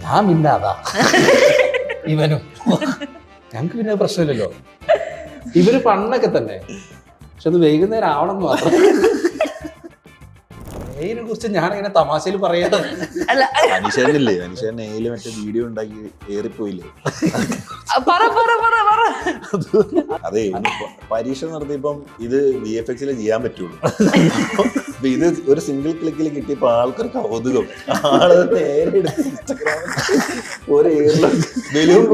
ഞാൻ പിന്നെ അതാ ഇവനും ഞങ്ങൾക്ക് പിന്നെ പ്രശ്നമില്ലല്ലോ. ഇവര് പണ്ടൊക്കെ തന്നെ, പക്ഷെ അത് വൈകുന്നേരം ആവണം എന്ന് മാത്രം. നെയ്യിനെ കുറിച്ച് ഞാനിങ്ങനെ തമാശയിൽ പറയാതെ അനുശേഷനില്ലേ, അനുശേഷൻ നെയ്യില് മറ്റേ വീഡിയോ ഉണ്ടാക്കി ഏറിപ്പോയില്ലേ. അതെ, പരീക്ഷ നടത്തിയപ്പം ഇത് VFX ചെയ്യാൻ പറ്റുള്ളൂ. അപ്പൊ ഇത് ഒരു സിംഗിൾ ക്ലിക്കിൽ കിട്ടിയപ്പോ ആൾക്കൊരു കൗതുകം. ആള് നേരെ എടുത്ത് ഇൻസ്റ്റാഗ്രാമിൽ ഒരു ബലൂൺ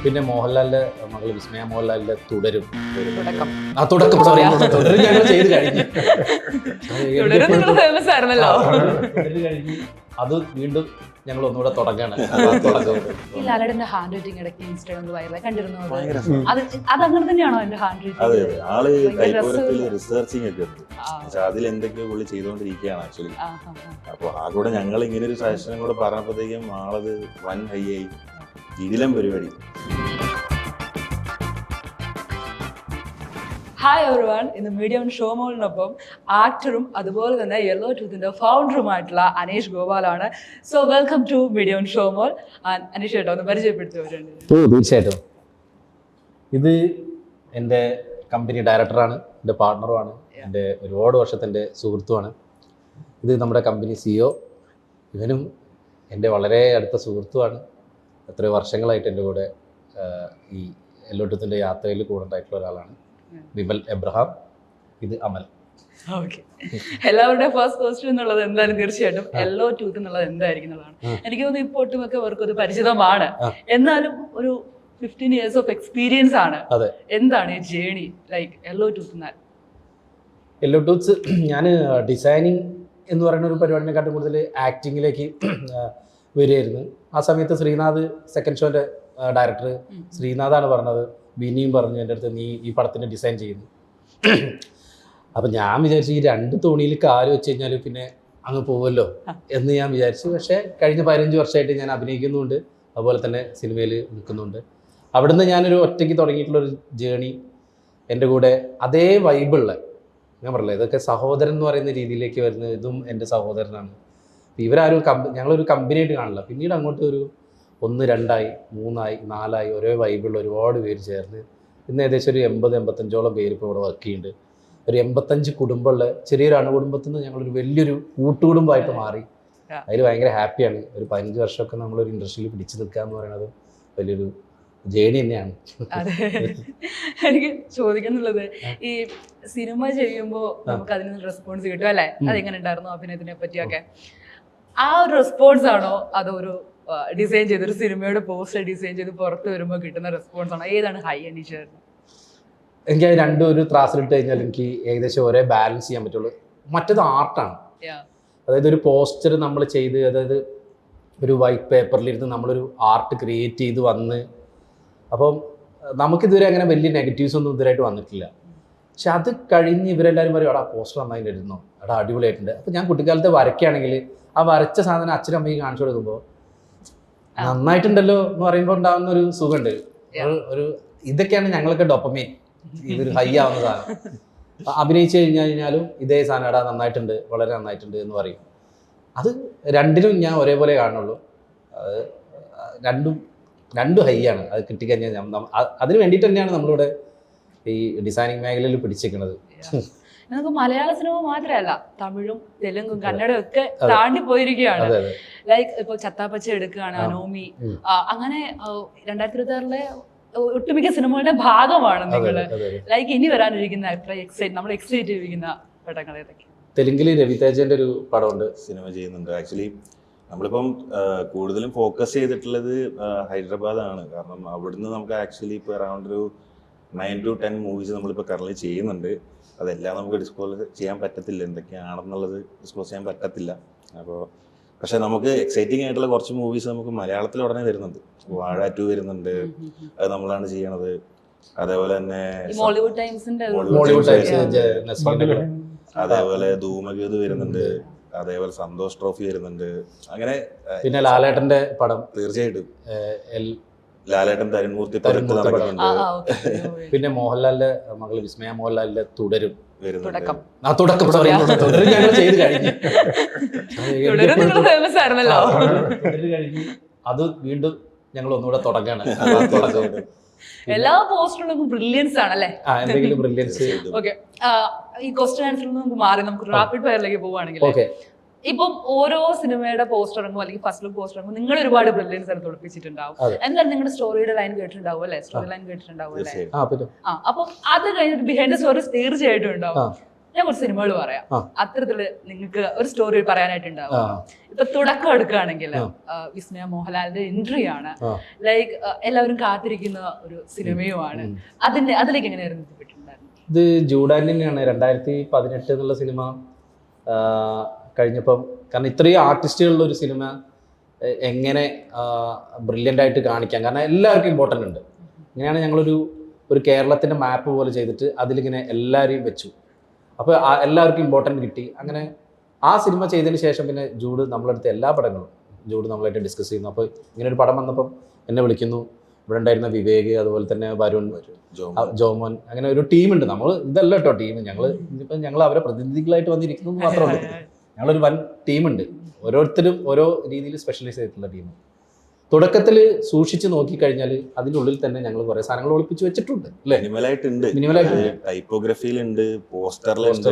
പിന്നെ മോഹൻലാലിന്റെ മകൾ വിസ്മയ മോഹൻലാലിന്റെ തുടരും സോറി തുടരും ഞങ്ങൾ ചെയ്ത് കഴിഞ്ഞു. കഴിഞ്ഞ് അത് വീണ്ടും ഞങ്ങൾ ഒന്നുകൂടെ തുടങ്ങാണ്. ഈ ലാലേട്ടന്റെ ഹാൻഡ് റൈറ്റിംഗ് ഇടയ്ക്ക് ഇൻസ്റ്റാഗ്രാമിൽ വൈറലായി കണ്ടിരുന്നു. അത് അങ്ങനെ തന്നെയാണോ എന്റെ ഹാൻഡ് റൈറ്റിംഗ്? അതെ, ആള് കൈപ്പൂരത്തിൽ റിസർച്ചിങ് ഒക്കെ ഉണ്ട്. പക്ഷെ അതിൽ എന്തൊക്കെയോ പുള്ളി ചെയ്തുകൊണ്ടിരിക്കുകയാണ് ആക്ച്വലി. അപ്പൊ ആ കൂടെ ഞങ്ങൾ ഇങ്ങനെ ഒരു സജഷനും കൂടെ പറഞ്ഞപ്പോഴത്തേക്കും ആളത് വൻ ഹൈയായി ഇതിലും പരിപാടി. ഹായ് എവരിവൺ, ഇന്ന് മീഡിയം ഷോമോളിനൊപ്പം ആക്ടറും അതുപോലെ തന്നെ യെല്ലോ ടൂത്തിന്റെ ഫൗണ്ടറുമായിട്ടുള്ള അനീഷ് ഗോപാലാണ്. സോ വെൽക്കം ടു മീഡിയം ഷോമോൾ. അനീഷ് ചേട്ടാ ഒന്ന് പരിചയപ്പെടുത്തുവരുണ്ട്. തീർച്ചയായിട്ടും. ഇത് എൻ്റെ കമ്പനി ഡയറക്ടറാണ്, എൻ്റെ പാർട്ണറുമാണ്, എൻ്റെ ഒരുപാട് വർഷത്തെ സുഹൃത്തുമാണ്. ഇത് നമ്മുടെ കമ്പനി CEO, ഇവനും എൻ്റെ വളരെ അടുത്ത സുഹൃത്തുമാണ്. എത്രയോ വർഷങ്ങളായിട്ട് എൻ്റെ കൂടെ ഈ യെല്ലോ ടൂത്തിന്റെ യാത്രയിൽ കൂടെ ഉണ്ടായിട്ടുള്ള ഒരാളാണ്. വിമൽ എബ്രഹാം, ഇത് അമൽ. ഓക്കെ, എല്ലാവരുടെയും ഫസ്റ്റ് ക്വസ്റ്റ്യൻ എന്നുള്ളത് എന്തായാലും തീർച്ചയായിട്ടും യെല്ലോ ടൂത്ത് എന്നുള്ളത് എന്തായിരിക്കും എന്നുള്ളതാണ്. എനിക്ക് തോന്നുന്നു ഇപ്പോൾ ഒട്ടുമൊക്കെ അവർക്ക് ഒരു പരിചിതമാണ്. എന്നാലും ഒരു 15 years ഓഫ് എക്സ്പീരിയൻസ് ആണ്. എന്താണ് ഈ journey like yellow tooth? Yellow tooths ഞാൻ ഡിസൈനിങ് എന്ന് പറയുന്ന ഒരു പരിപാടിനെക്കാട്ടും കൂടുതൽ ആക്ടിങ്ങിലേക്ക് വരികയായിരുന്നു. ആ സമയത്ത് ശ്രീനാഥ്, സെക്കൻഡ് ഷോൻ്റെ ഡയറക്ടർ ശ്രീനാഥാണ് പറഞ്ഞത്, ബിനിയും പറഞ്ഞു എൻ്റെ അടുത്ത്, നീ ഈ പടത്തിന് ഡിസൈൻ ചെയ്യുന്നു. അപ്പം ഞാൻ വിചാരിച്ചു ഈ 2 തോണിയിൽ കാല് വെച്ച് കഴിഞ്ഞാൽ പിന്നെ അങ്ങ് പോകുമല്ലോ എന്ന് ഞാൻ വിചാരിച്ചു. പക്ഷേ കഴിഞ്ഞ 15 വർഷമായിട്ട് ഞാൻ അഭിനയിക്കുന്നുണ്ട്, അതുപോലെ തന്നെ സിനിമയിൽ നിൽക്കുന്നുണ്ട്. അവിടുന്ന് ഞാനൊരു ഒറ്റയ്ക്ക് തുടങ്ങിയിട്ടുള്ളൊരു ജേണി, എൻ്റെ കൂടെ അതേ വൈബുള്ള, ഞാൻ പറഞ്ഞില്ല ഇതൊക്കെ സഹോദരൻ എന്ന് പറയുന്ന രീതിയിലേക്ക് വരുന്നത്, ഇതും എൻ്റെ സഹോദരനാണ്. ഇവരാരും ഞങ്ങളൊരു കമ്പനിയായിട്ട് കാണില്ല. പിന്നീട് അങ്ങോട്ട് ഒരു 1, 2 ആയി, 3 ആയി, 4 ആയി, ഒരേ വൈബുള്ള ഒരുപാട് പേര് ചേർന്ന് ഇന്ന് ഏകദേശം ഒരു 80-85ഓളം പേര് ഇപ്പോൾ ഇവിടെ വർക്ക് ചെയ്യുന്നുണ്ട്. ഒരു 85 കുടുംബമുള്ള ചെറിയൊരു അണുകുടുംബത്തിൽ നിന്ന് ഞങ്ങളൊരു വലിയൊരു കൂട്ടുകുടുംബമായിട്ട് മാറി. അതിൽ ഭയങ്കര ഹാപ്പിയാണ്. ഒരു 15 വർഷമൊക്കെ നമ്മളൊരു ഇൻഡസ്ട്രിയിൽ പിടിച്ചു നിൽക്കുക എന്ന് പറയുന്നത് വലിയൊരു ജേണി തന്നെയാണ്. അതെ, എനിക്ക് ചോദിക്കാനുള്ളത്, ഈ സിനിമ ചെയ്യുമ്പോൾ നമുക്ക് അതിൽ നിന്ന് റെസ്പോൺസ് കിട്ടും അല്ലേ? അതെങ്ങനെ ഉണ്ടായിരുന്നു അഭിനയത്തിനെ പറ്റിയൊക്കെ? ആ ഒരു റെസ്പോൺസ് ആണോ അതോ ഒരു ഡിസൈൻ ചെയ്തൊരു സിനിമയുടെ പോസ്റ്റർ ഡിസൈൻ ചെയ്ത് പുറത്ത് വരുമ്പോൾ കിട്ടുന്ന റെസ്പോൺസ് ആണോ? ഏതാണ് ഹൈ അനീഷ്? എനിക്ക് അത് രണ്ടും ഒരു ത്രാസിലിട്ട് കഴിഞ്ഞാൽ എനിക്ക് ഏകദേശം ഒരേ ബാലൻസ് ചെയ്യാൻ പറ്റുള്ളൂ. മറ്റേത് ആർട്ടാണ്. അതായത് ഒരു പോസ്റ്റർ നമ്മൾ ചെയ്ത്, അതായത് ഒരു വൈറ്റ് പേപ്പറിലിരുന്ന് നമ്മളൊരു ആർട്ട് ക്രിയേറ്റ് ചെയ്ത് വന്ന്, അപ്പം നമുക്കിതുവരെ അങ്ങനെ വലിയ നെഗറ്റീവ്സ് ഒന്നും ഇതുവരെയായിട്ട് വന്നിട്ടില്ല. പക്ഷെ അത് കഴിഞ്ഞ് ഇവരെല്ലാവരും പറയും, എടാ പോസ്റ്റർ നന്നായിട്ട് ഇരുന്നോ, എടാ അടിപൊളിയായിട്ടുണ്ട്. അപ്പം ഞാൻ കുട്ടിക്കാലത്ത് വരയ്ക്കുകയാണെങ്കിൽ ആ വരച്ച സാധനം അച്ഛനും അമ്മയ്ക്ക് കാണിച്ചു കൊടുക്കുമ്പോൾ നന്നായിട്ടുണ്ടല്ലോ എന്ന് പറയുമ്പോൾ ഉണ്ടാകുന്ന ഒരു സുഖമുണ്ട്. ഒരു ഇതൊക്കെയാണ് ഞങ്ങളൊക്കെ ഡോപ്പമൈൻ, ഇതൊരു ഹൈ ആവുന്ന സാധനം. അഭിനയിച്ചു കഴിഞ്ഞാലും ഇതേ സാധനം, എടാ നന്നായിട്ടുണ്ട്, വളരെ നന്നായിട്ടുണ്ട് എന്ന് പറയും. അത് രണ്ടിനും ഞാൻ ഒരേപോലെ കാണുള്ളൂ. അത് രണ്ടും ഹൈ ആണ്. അത് കിട്ടിക്കഴിഞ്ഞാൽ അതിന് വേണ്ടിയിട്ട് തന്നെയാണ് നമ്മളിവിടെ ഈ ഡിസൈനിങ് മേഖലയിൽ പിടിച്ചിരിക്കുന്നത്. നമുക്ക് മലയാള സിനിമ മാത്രമല്ല, തമിഴും തെലുങ്കും കന്നഡയും ഒക്കെ താണ്ടി പോയിരിക്കുകയാണ്. ലൈക്ക് ഇപ്പൊ ചത്താപ്പച്ച എടുക്കുകയാണ്, അനോമി, അങ്ങനെ 2026 ഒട്ടുമിക്ക സിനിമകളുടെ ഭാഗമാണ് നിങ്ങള്. ലൈക്ക് ഇനി വരാനിരിക്കുന്ന നമ്മൾ എക്സൈറ്റ് ചെയ്തിരിക്കുന്ന പടങ്ങൾ ഏതൊക്കെ? തെലുങ്കിൽ രവിതേജന്റെ ഒരു പടമുണ്ട്, സിനിമ ചെയ്യുന്നുണ്ട്. ആക്ച്വലി നമ്മളിപ്പം കൂടുതലും ഫോക്കസ് ചെയ്തിട്ടുള്ളത് ഹൈദരാബാദാണ്. കാരണം അവിടുന്ന് നമുക്ക് ആക്ച്വലി ഇപ്പോൾ അറൗണ്ട് ഒരു 9 to 10 മൂവീസ് നമ്മളിപ്പോൾ കറന്റ് ചെയ്യുന്നുണ്ട്. അതെല്ലാം നമുക്ക് ഡിസ്ക്ലോസ് ചെയ്യാൻ പറ്റത്തില്ല, എന്തൊക്കെയാണെന്നുള്ളത് ഡിസ്ക്ലോസ് ചെയ്യാൻ പറ്റത്തില്ല. അപ്പോൾ പക്ഷെ നമുക്ക് എക്സൈറ്റിംഗ് ആയിട്ടുള്ള കുറച്ച് മൂവീസ് നമുക്ക് മലയാളത്തിൽ ഉടനെ വരുന്നുണ്ട്. വാഴ 2 വരുന്നുണ്ട്, അത് നമ്മളാണ് ചെയ്യണത്. അതേപോലെ തന്നെ അതേപോലെ ധൂമകേതു വരുന്നുണ്ട്, അതേപോലെ സന്തോഷ് ട്രോഫി വരുന്നുണ്ട്. അങ്ങനെ പിന്നെ ലാലേട്ടന്റെ പടം തീർച്ചയായിട്ടും ലാലേട്ടൻ തരുൺമൂർത്തി പുറത്ത് നടക്കുന്നുണ്ട്, പിന്നെ മോഹൻലാലിന്റെ മകള് വിസ്മയ മോഹൻലാലിന്റെ തുടരും വരുന്നുണ്ട്. തുടക്കം തുടരും ഞങ്ങൾ ചെയ്ത് കഴിഞ്ഞു. ഫേമസ് ആയിരുന്നല്ലോ. തുടര് കഴിഞ്ഞ് അത് വീണ്ടും ഞങ്ങൾ ഒന്നുകൂടെ തുടങ്ങാണ്. എല്ലാ പോസ്റ്ററും ബ്രില്യൻസ് ആണല്ലേ. എന്തെങ്കിലും ബ്രില്യൻസ്. ഓക്കെ, ഈ ക്വസ്റ്റ്യൻ ആൻസറിൽ നിന്ന് നമുക്ക് മാറി നമുക്ക് റാപ്പിഡ് ഫയറിലേക്ക് പോവുകയാണെങ്കിൽ, ഓക്കെ, ഇപ്പം ഓരോ സിനിമയുടെ പോസ്റ്റർ ഇറങ്ങും അല്ലെങ്കിൽ ഫസ്റ്റ് ലുക്ക് പോസ്റ്റർ ഇറങ്ങും, നിങ്ങൾ ഒരുപാട് ബ്രില്യൻസ് ആണ് തുറപ്പിച്ചിട്ടുണ്ടാവും. എന്തായാലും നിങ്ങളുടെ സ്റ്റോറിയുടെ ലൈൻ കേട്ടിട്ടുണ്ടാവും അല്ലേ, സ്റ്റോറി ലൈൻ കേട്ടിട്ടുണ്ടാവും അല്ലേ. അപ്പൊ അത് കഴിഞ്ഞിട്ട് ബിഹൈൻഡ് ദ സ്റ്റോറീസ് തീർച്ചയായിട്ടും ഉണ്ടാവും. ഞാൻ കുറച്ച് സിനിമകൾ പറയാം, അത്തരത്തില് നിങ്ങൾക്ക് ഒരു സ്റ്റോറി പറയാനായിട്ടുണ്ടാവും. ഇപ്പൊ തുടക്കം എടുക്കുകയാണെങ്കിൽ വിസ്മയ മോഹൻലാലിന്റെ എൻട്രി ആണ്, ലൈക്ക് എല്ലാവരും കാത്തിരിക്കുന്ന ഒരു സിനിമയുമാണ്. അതിലേക്ക് എങ്ങനെയായിരുന്നു എത്തിപ്പെട്ടിട്ടുണ്ടായിരുന്നു? ഇത് ജൂഡാനിനെയാണ് 2018 എന്നുള്ള സിനിമ കഴിഞ്ഞപ്പം. കാരണം ഇത്രയും ആർട്ടിസ്റ്റുകളുള്ള ഒരു സിനിമ എങ്ങനെ ബ്രില്യൻ്റ് ആയിട്ട് കാണിക്കാം, കാരണം എല്ലാവർക്കും ഇമ്പോർട്ടൻ്റ് ഉണ്ട്. ഇങ്ങനെയാണ് ഞങ്ങളൊരു കേരളത്തിൻ്റെ മാപ്പ് പോലെ ചെയ്തിട്ട് അതിലിങ്ങനെ എല്ലാവരെയും വെച്ചു. അപ്പോൾ എല്ലാവർക്കും ഇമ്പോർട്ടൻ്റ് കിട്ടി. അങ്ങനെ ആ സിനിമ ചെയ്തതിന് ശേഷം പിന്നെ ജൂഡ് നമ്മളെടുത്ത എല്ലാ പടങ്ങളും നമ്മളായിട്ട് ഡിസ്കസ് ചെയ്യുന്നു. അപ്പോൾ ഇങ്ങനെ ഒരു പടം വന്നപ്പം എന്നെ വിളിക്കുന്നു. ഇവിടെ ഉണ്ടായിരുന്ന വിവേക്, അതുപോലെ തന്നെ വരുൺ, ജോമോൻ, അങ്ങനെ ഒരു ടീമുണ്ട്. നമ്മൾ ഇതല്ല കേട്ടോ ടീം, ഞങ്ങൾ അവരെ പ്രതിനിധികളായിട്ട് വന്നിരിക്കുന്നു മാത്രമേ ഉള്ളൂ. ഞങ്ങളൊരു വൻ ടീമുണ്ട്, ഓരോരുത്തരും ഓരോ രീതിയിൽ സ്പെഷ്യലൈസ് ചെയ്തിട്ടുള്ള ടീം. തുടക്കത്തിൽ സൂക്ഷിച്ച് നോക്കിക്കഴിഞ്ഞാൽ അതിൻ്റെ ഉള്ളിൽ തന്നെ ഞങ്ങൾ കുറേ സാധനങ്ങൾ ഒളിപ്പിച്ച് വെച്ചിട്ടുണ്ട്. മിനിമലായിട്ട് ടൈപ്പോഗ്രഫിയിലുണ്ട്, പോസ്റ്ററിലുണ്ട്.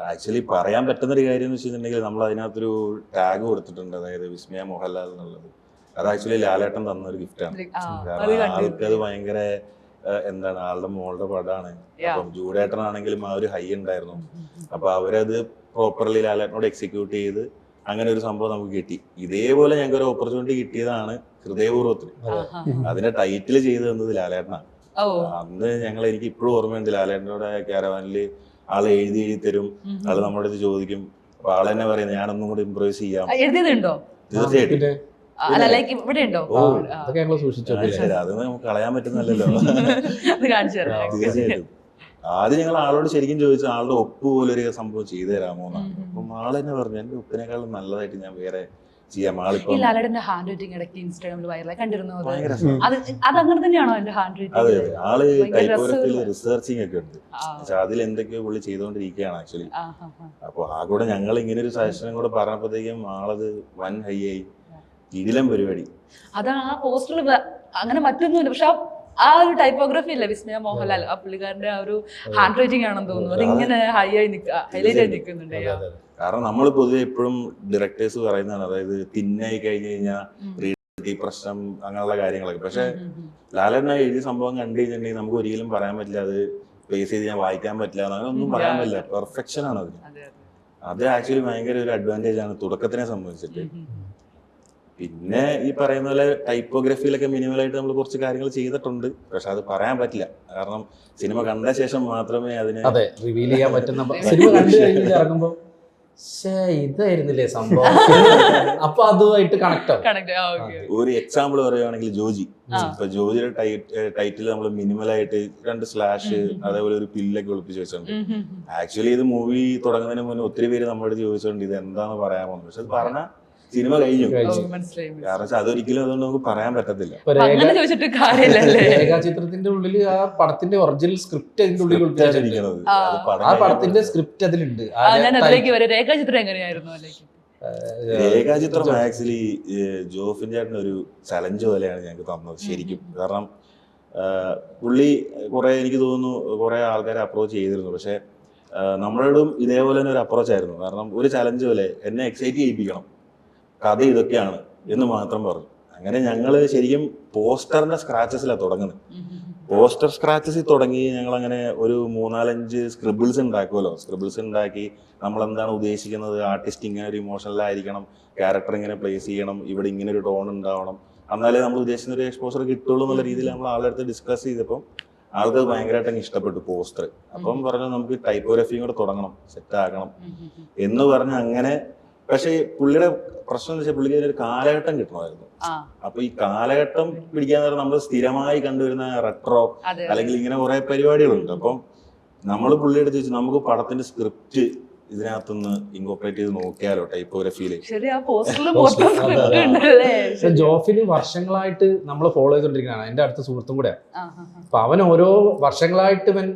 ആക്ച്വലി പറയാൻ പറ്റുന്ന ഒരു കാര്യം എന്ന് വെച്ചിട്ടുണ്ടെങ്കിൽ നമ്മൾ അതിനകത്തൊരു ടാഗ് കൊടുത്തിട്ടുണ്ട്, അതായത് വിസ്മയ മോഹൻലാൽ എന്നുള്ളത്. അത് ആക്ച്വലി ലാലേട്ടൻ തന്നൊരു ഗിഫ്റ്റാണ്. കാരണം ആൾക്കത് ഭയങ്കര എന്താണ്, ആളുടെ മോളുടെ പടമാണ്. അപ്പം ജൂഡേട്ടനാണെങ്കിലും ആ ഒരു ഹൈ ഉണ്ടായിരുന്നു. അപ്പൊ അവരത് പ്രോപ്പർലി ലാലേട്ടനോട് എക്സിക്യൂട്ട് ചെയ്ത് അങ്ങനെ ഒരു സംഭവം നമുക്ക് കിട്ടി. ഇതേപോലെ ഞങ്ങൾക്ക് ഒരു ഓപ്പർച്യൂണിറ്റി കിട്ടിയതാണ് ഹൃദയപൂർവ്വത്തിന്. അതിന്റെ ടൈറ്റിൽ ചെയ്ത് തന്നത് ലാലേട്ടനാണ്. അന്ന് എനിക്ക് ഇപ്പോഴും ഓർമ്മയുണ്ട്, ലാലേട്ടനോട് ക്യാരവാനില് ആള് എഴുതി തരും, ആള് നമ്മുടെ അടുത്ത് ചോദിക്കും. അപ്പൊ ആള് തന്നെ പറയുന്നത് ഞാനൊന്നും കൂടി ഇംപ്രൂവൈസ് ചെയ്യാം. തീർച്ചയായിട്ടും അത് നമുക്ക് കളയാൻ പറ്റുന്നല്ലോ. തീർച്ചയായിട്ടും ആദ്യം ഞങ്ങൾ ആളോട് ശരിക്കും ചോദിച്ചു, ആളുടെ ഒപ്പ് പോലൊരു സംഭവം ചെയ്തു തരാമോ എന്നാണ്. അപ്പം ആള് തന്നെ പറഞ്ഞു എന്റെ ഒപ്പിനേക്കാളും നല്ലതായിട്ട് ഞാൻ വേറെ ചെയ്യാം. അതെ, ആള് ടൈപ്പോഗ്രഫിയിൽ റിസർച്ചിങ് ഒക്കെ ഉണ്ട്. പക്ഷെ അതിൽ എന്തൊക്കെയോ പുള്ളി ചെയ്തുകൊണ്ടിരിക്കുകയാണ് ആക്ച്വലി. അപ്പൊ ആ കൂടെ ഞങ്ങൾ ഇങ്ങനെ ഒരു സജഷനും കൂടെ പറഞ്ഞപ്പോഴത്തേക്കും ആളത് വൻ ഹൈ ആയി. ഇതിലും പരിപാടി അതാണ് ആ പോസ്റ്ററിൽ അങ്ങനെ മറ്റൊന്നുമില്ല. പക്ഷെ ആ ഒരു ടൈപ്പോഗ്രഫി ഇല്ല വിസ്മയ മോഹൻലാൽ, ആ പുള്ളിക്കാരന്റെ ആ ഒരു ഹാൻഡ് റൈറ്റിംഗ് ആണെന്ന് തോന്നുന്നു. അതിങ്ങനെ ഹൈലൈറ്റ് ആയി നിൽക്കുന്നുണ്ട്. കാരണം നമ്മൾ പൊതുവെ എപ്പോഴും ഡയറക്ടേഴ്സ് പറയുന്നതാണ്, അതായത് തിന്നായി കഴിഞ്ഞു കഴിഞ്ഞാൽ പ്രശ്നം അങ്ങനെയുള്ള കാര്യങ്ങളൊക്കെ. പക്ഷെ ലാലേട്ടൻ എഴുതിയ സംഭവം കണ്ടു കഴിഞ്ഞിട്ടുണ്ടെങ്കിൽ നമുക്ക് ഒരിക്കലും പറയാൻ പറ്റില്ല, അത് ഫേസ് ചെയ്ത് ഞാൻ വായിക്കാൻ പറ്റില്ല, അങ്ങനെയൊന്നും പറയാൻ പറ്റില്ല. പെർഫെക്ഷൻ ആണ് അതിന്. അത് ആക്ച്വലി ഭയങ്കര ഒരു അഡ്വാൻറ്റേജ് ആണ് തുടക്കത്തിനെ സംബന്ധിച്ചിട്ട്. പിന്നെ ഈ പറയുന്ന പോലെ ടൈപ്പോഗ്രഫിയിലൊക്കെ മിനിമലായിട്ട് നമ്മൾ കുറച്ച് കാര്യങ്ങൾ ചെയ്തിട്ടുണ്ട്. പക്ഷെ അത് പറയാൻ പറ്റില്ല, കാരണം സിനിമ കണ്ട ശേഷം മാത്രമേ അതിനെ റിവീൽ ചെയ്യാൻ പറ്റുന്ന. സിനിമ കണ്ടു കഴിഞ്ഞിട്ട് ഇറങ്ങുമ്പോ ഇതായിരുന്നില്ലേ സംഭവം, അപ്പൊ അതുമായിട്ട് കണക്ട് ആവും. ഒരു എക്സാമ്പിൾ പറയുകയാണെങ്കിൽ ജോജി. ഇപ്പൊ ജോജിയുടെ ടൈറ്റിൽ നമ്മൾ മിനിമലായിട്ട് 2 സ്ലാഷ് അതേപോലെ ഒരു പില്ലൊക്കെ ഒളിപ്പിച്ച് വെച്ചിട്ടുണ്ട്. ആക്ച്വലി ഇത് മൂവി തുടങ്ങുന്നതിന് മുന്നേ ഒത്തിരി പേര് നമ്മളോട് ചോദിച്ചിട്ടുണ്ട് ഇത് എന്താന്ന് പറയാമോ. പക്ഷെ അത് പറഞ്ഞാൽ സിനിമ കഴിഞ്ഞു. കാരണം അതൊരിക്കലും അതുകൊണ്ട് നമുക്ക് പറയാൻ പറ്റത്തില്ല. രേഖാചിത്രത്തിന്റെ ഉള്ളിൽ ആ പടത്തിന്റെ ഒറിജിനൽ സ്ക്രിപ്റ്റ് അതിന്റെ ഉള്ളിൽ ഉൾപ്പെട്ടിരിക്കുന്നത്. ആ പടത്തിന്റെ സ്ക്രിപ്റ്റ് അതിലുണ്ട്. രേഖാചിത്രം ആക്ച്വലി ജോഫിൻ ചേട്ടൻ ഒരു ചലഞ്ച് പോലെയാണ് ഞങ്ങൾക്ക് തന്നത് ശരിക്കും. കാരണം പുള്ളി എനിക്ക് തോന്നുന്നു കുറെ ആൾക്കാരെ അപ്രോച്ച് ചെയ്തിരുന്നു. പക്ഷെ നമ്മളോടും ഇതേപോലെ തന്നെ ഒരു അപ്രോച്ച് ആയിരുന്നു. കാരണം ഒരു ചലഞ്ച് പോലെ എന്നെ എക്സൈറ്റ് ചെയ്യിപ്പിക്കണം, കഥ ഇതൊക്കെയാണ് എന്ന് മാത്രം പറഞ്ഞു. അങ്ങനെ ഞങ്ങൾ ശരിക്കും പോസ്റ്ററിന്റെ സ്ക്രാച്ചസിലാണ് തുടങ്ങുന്നത്. പോസ്റ്റർ സ്ക്രാച്ചസിൽ തുടങ്ങി ഞങ്ങൾ അങ്ങനെ ഒരു 3-4-5 സ്ക്രിബിൾസ് ഉണ്ടാക്കുമല്ലോ. സ്ക്രിബിൾസ് ഉണ്ടാക്കി നമ്മൾ എന്താണ് ഉദ്ദേശിക്കുന്നത്, ആർട്ടിസ്റ്റ് ഇങ്ങനെ ഒരു ഇമോഷണലായിരിക്കണം, ക്യാരക്ടർ ഇങ്ങനെ പ്ലേസ് ചെയ്യണം, ഇവിടെ ഇങ്ങനെ ഒരു ടോൺ ഉണ്ടാവണം, എന്നാലേ നമ്മൾ ഉദ്ദേശിക്കുന്ന ഒരു എക്സ്പോസർ കിട്ടുള്ളൂ എന്നുള്ള രീതിയിൽ നമ്മൾ ആളുടെ അടുത്ത് ഡിസ്കസ് ചെയ്തപ്പോൾ ആൾക്ക് ഭയങ്കരമായിട്ട് ഇഷ്ടപ്പെട്ടു പോസ്റ്റർ. അപ്പം പറഞ്ഞു നമുക്ക് ടൈപ്പോഗ്രഫിയും കൂടെ തുടങ്ങണം, സെറ്റ് ആക്കണം എന്ന് പറഞ്ഞ് അങ്ങനെ. പക്ഷെ പുള്ളിയുടെ പ്രശ്നം എന്ന് വെച്ചാൽ പുള്ളിക്ക് ഒരു കാലഘട്ടം കിട്ടണമായിരുന്നു. അപ്പൊ ഈ കാലഘട്ടം പിടിക്കാൻ നേരം നമ്മൾ സ്ഥിരമായി കണ്ടുവരുന്ന റെട്രോ അല്ലെങ്കിൽ ഇങ്ങനെ കുറെ പരിപാടികളുണ്ട്. അപ്പം നമ്മൾ പുള്ളിയുടെ ചോദിച്ചു നമുക്ക് പടത്തിന്റെ സ്ക്രിപ്റ്റ് ഇതിനകത്തൊന്ന് ഇൻകോപ്പറേറ്റ് ചെയ്ത് നോക്കിയാലോ ടൈപ്പ് ഒരു ഫീല്. ശരി, ആ പോസ്റ്ററിൽ Poster, മൊത്തം അതെ, ഉണ്ടല്ലേ? പക്ഷെ ജോഫിന് വർഷങ്ങളായിട്ട് നമ്മൾ ഫോളോ ചെയ്തോണ്ടിരിക്കുന്നതാണ്. എൻ്റെ അടുത്ത സുഹൃത്തും കൂടെ. അപ്പൊ അവൻ ഓരോ വർഷങ്ങളായിട്ട് ഇവൻ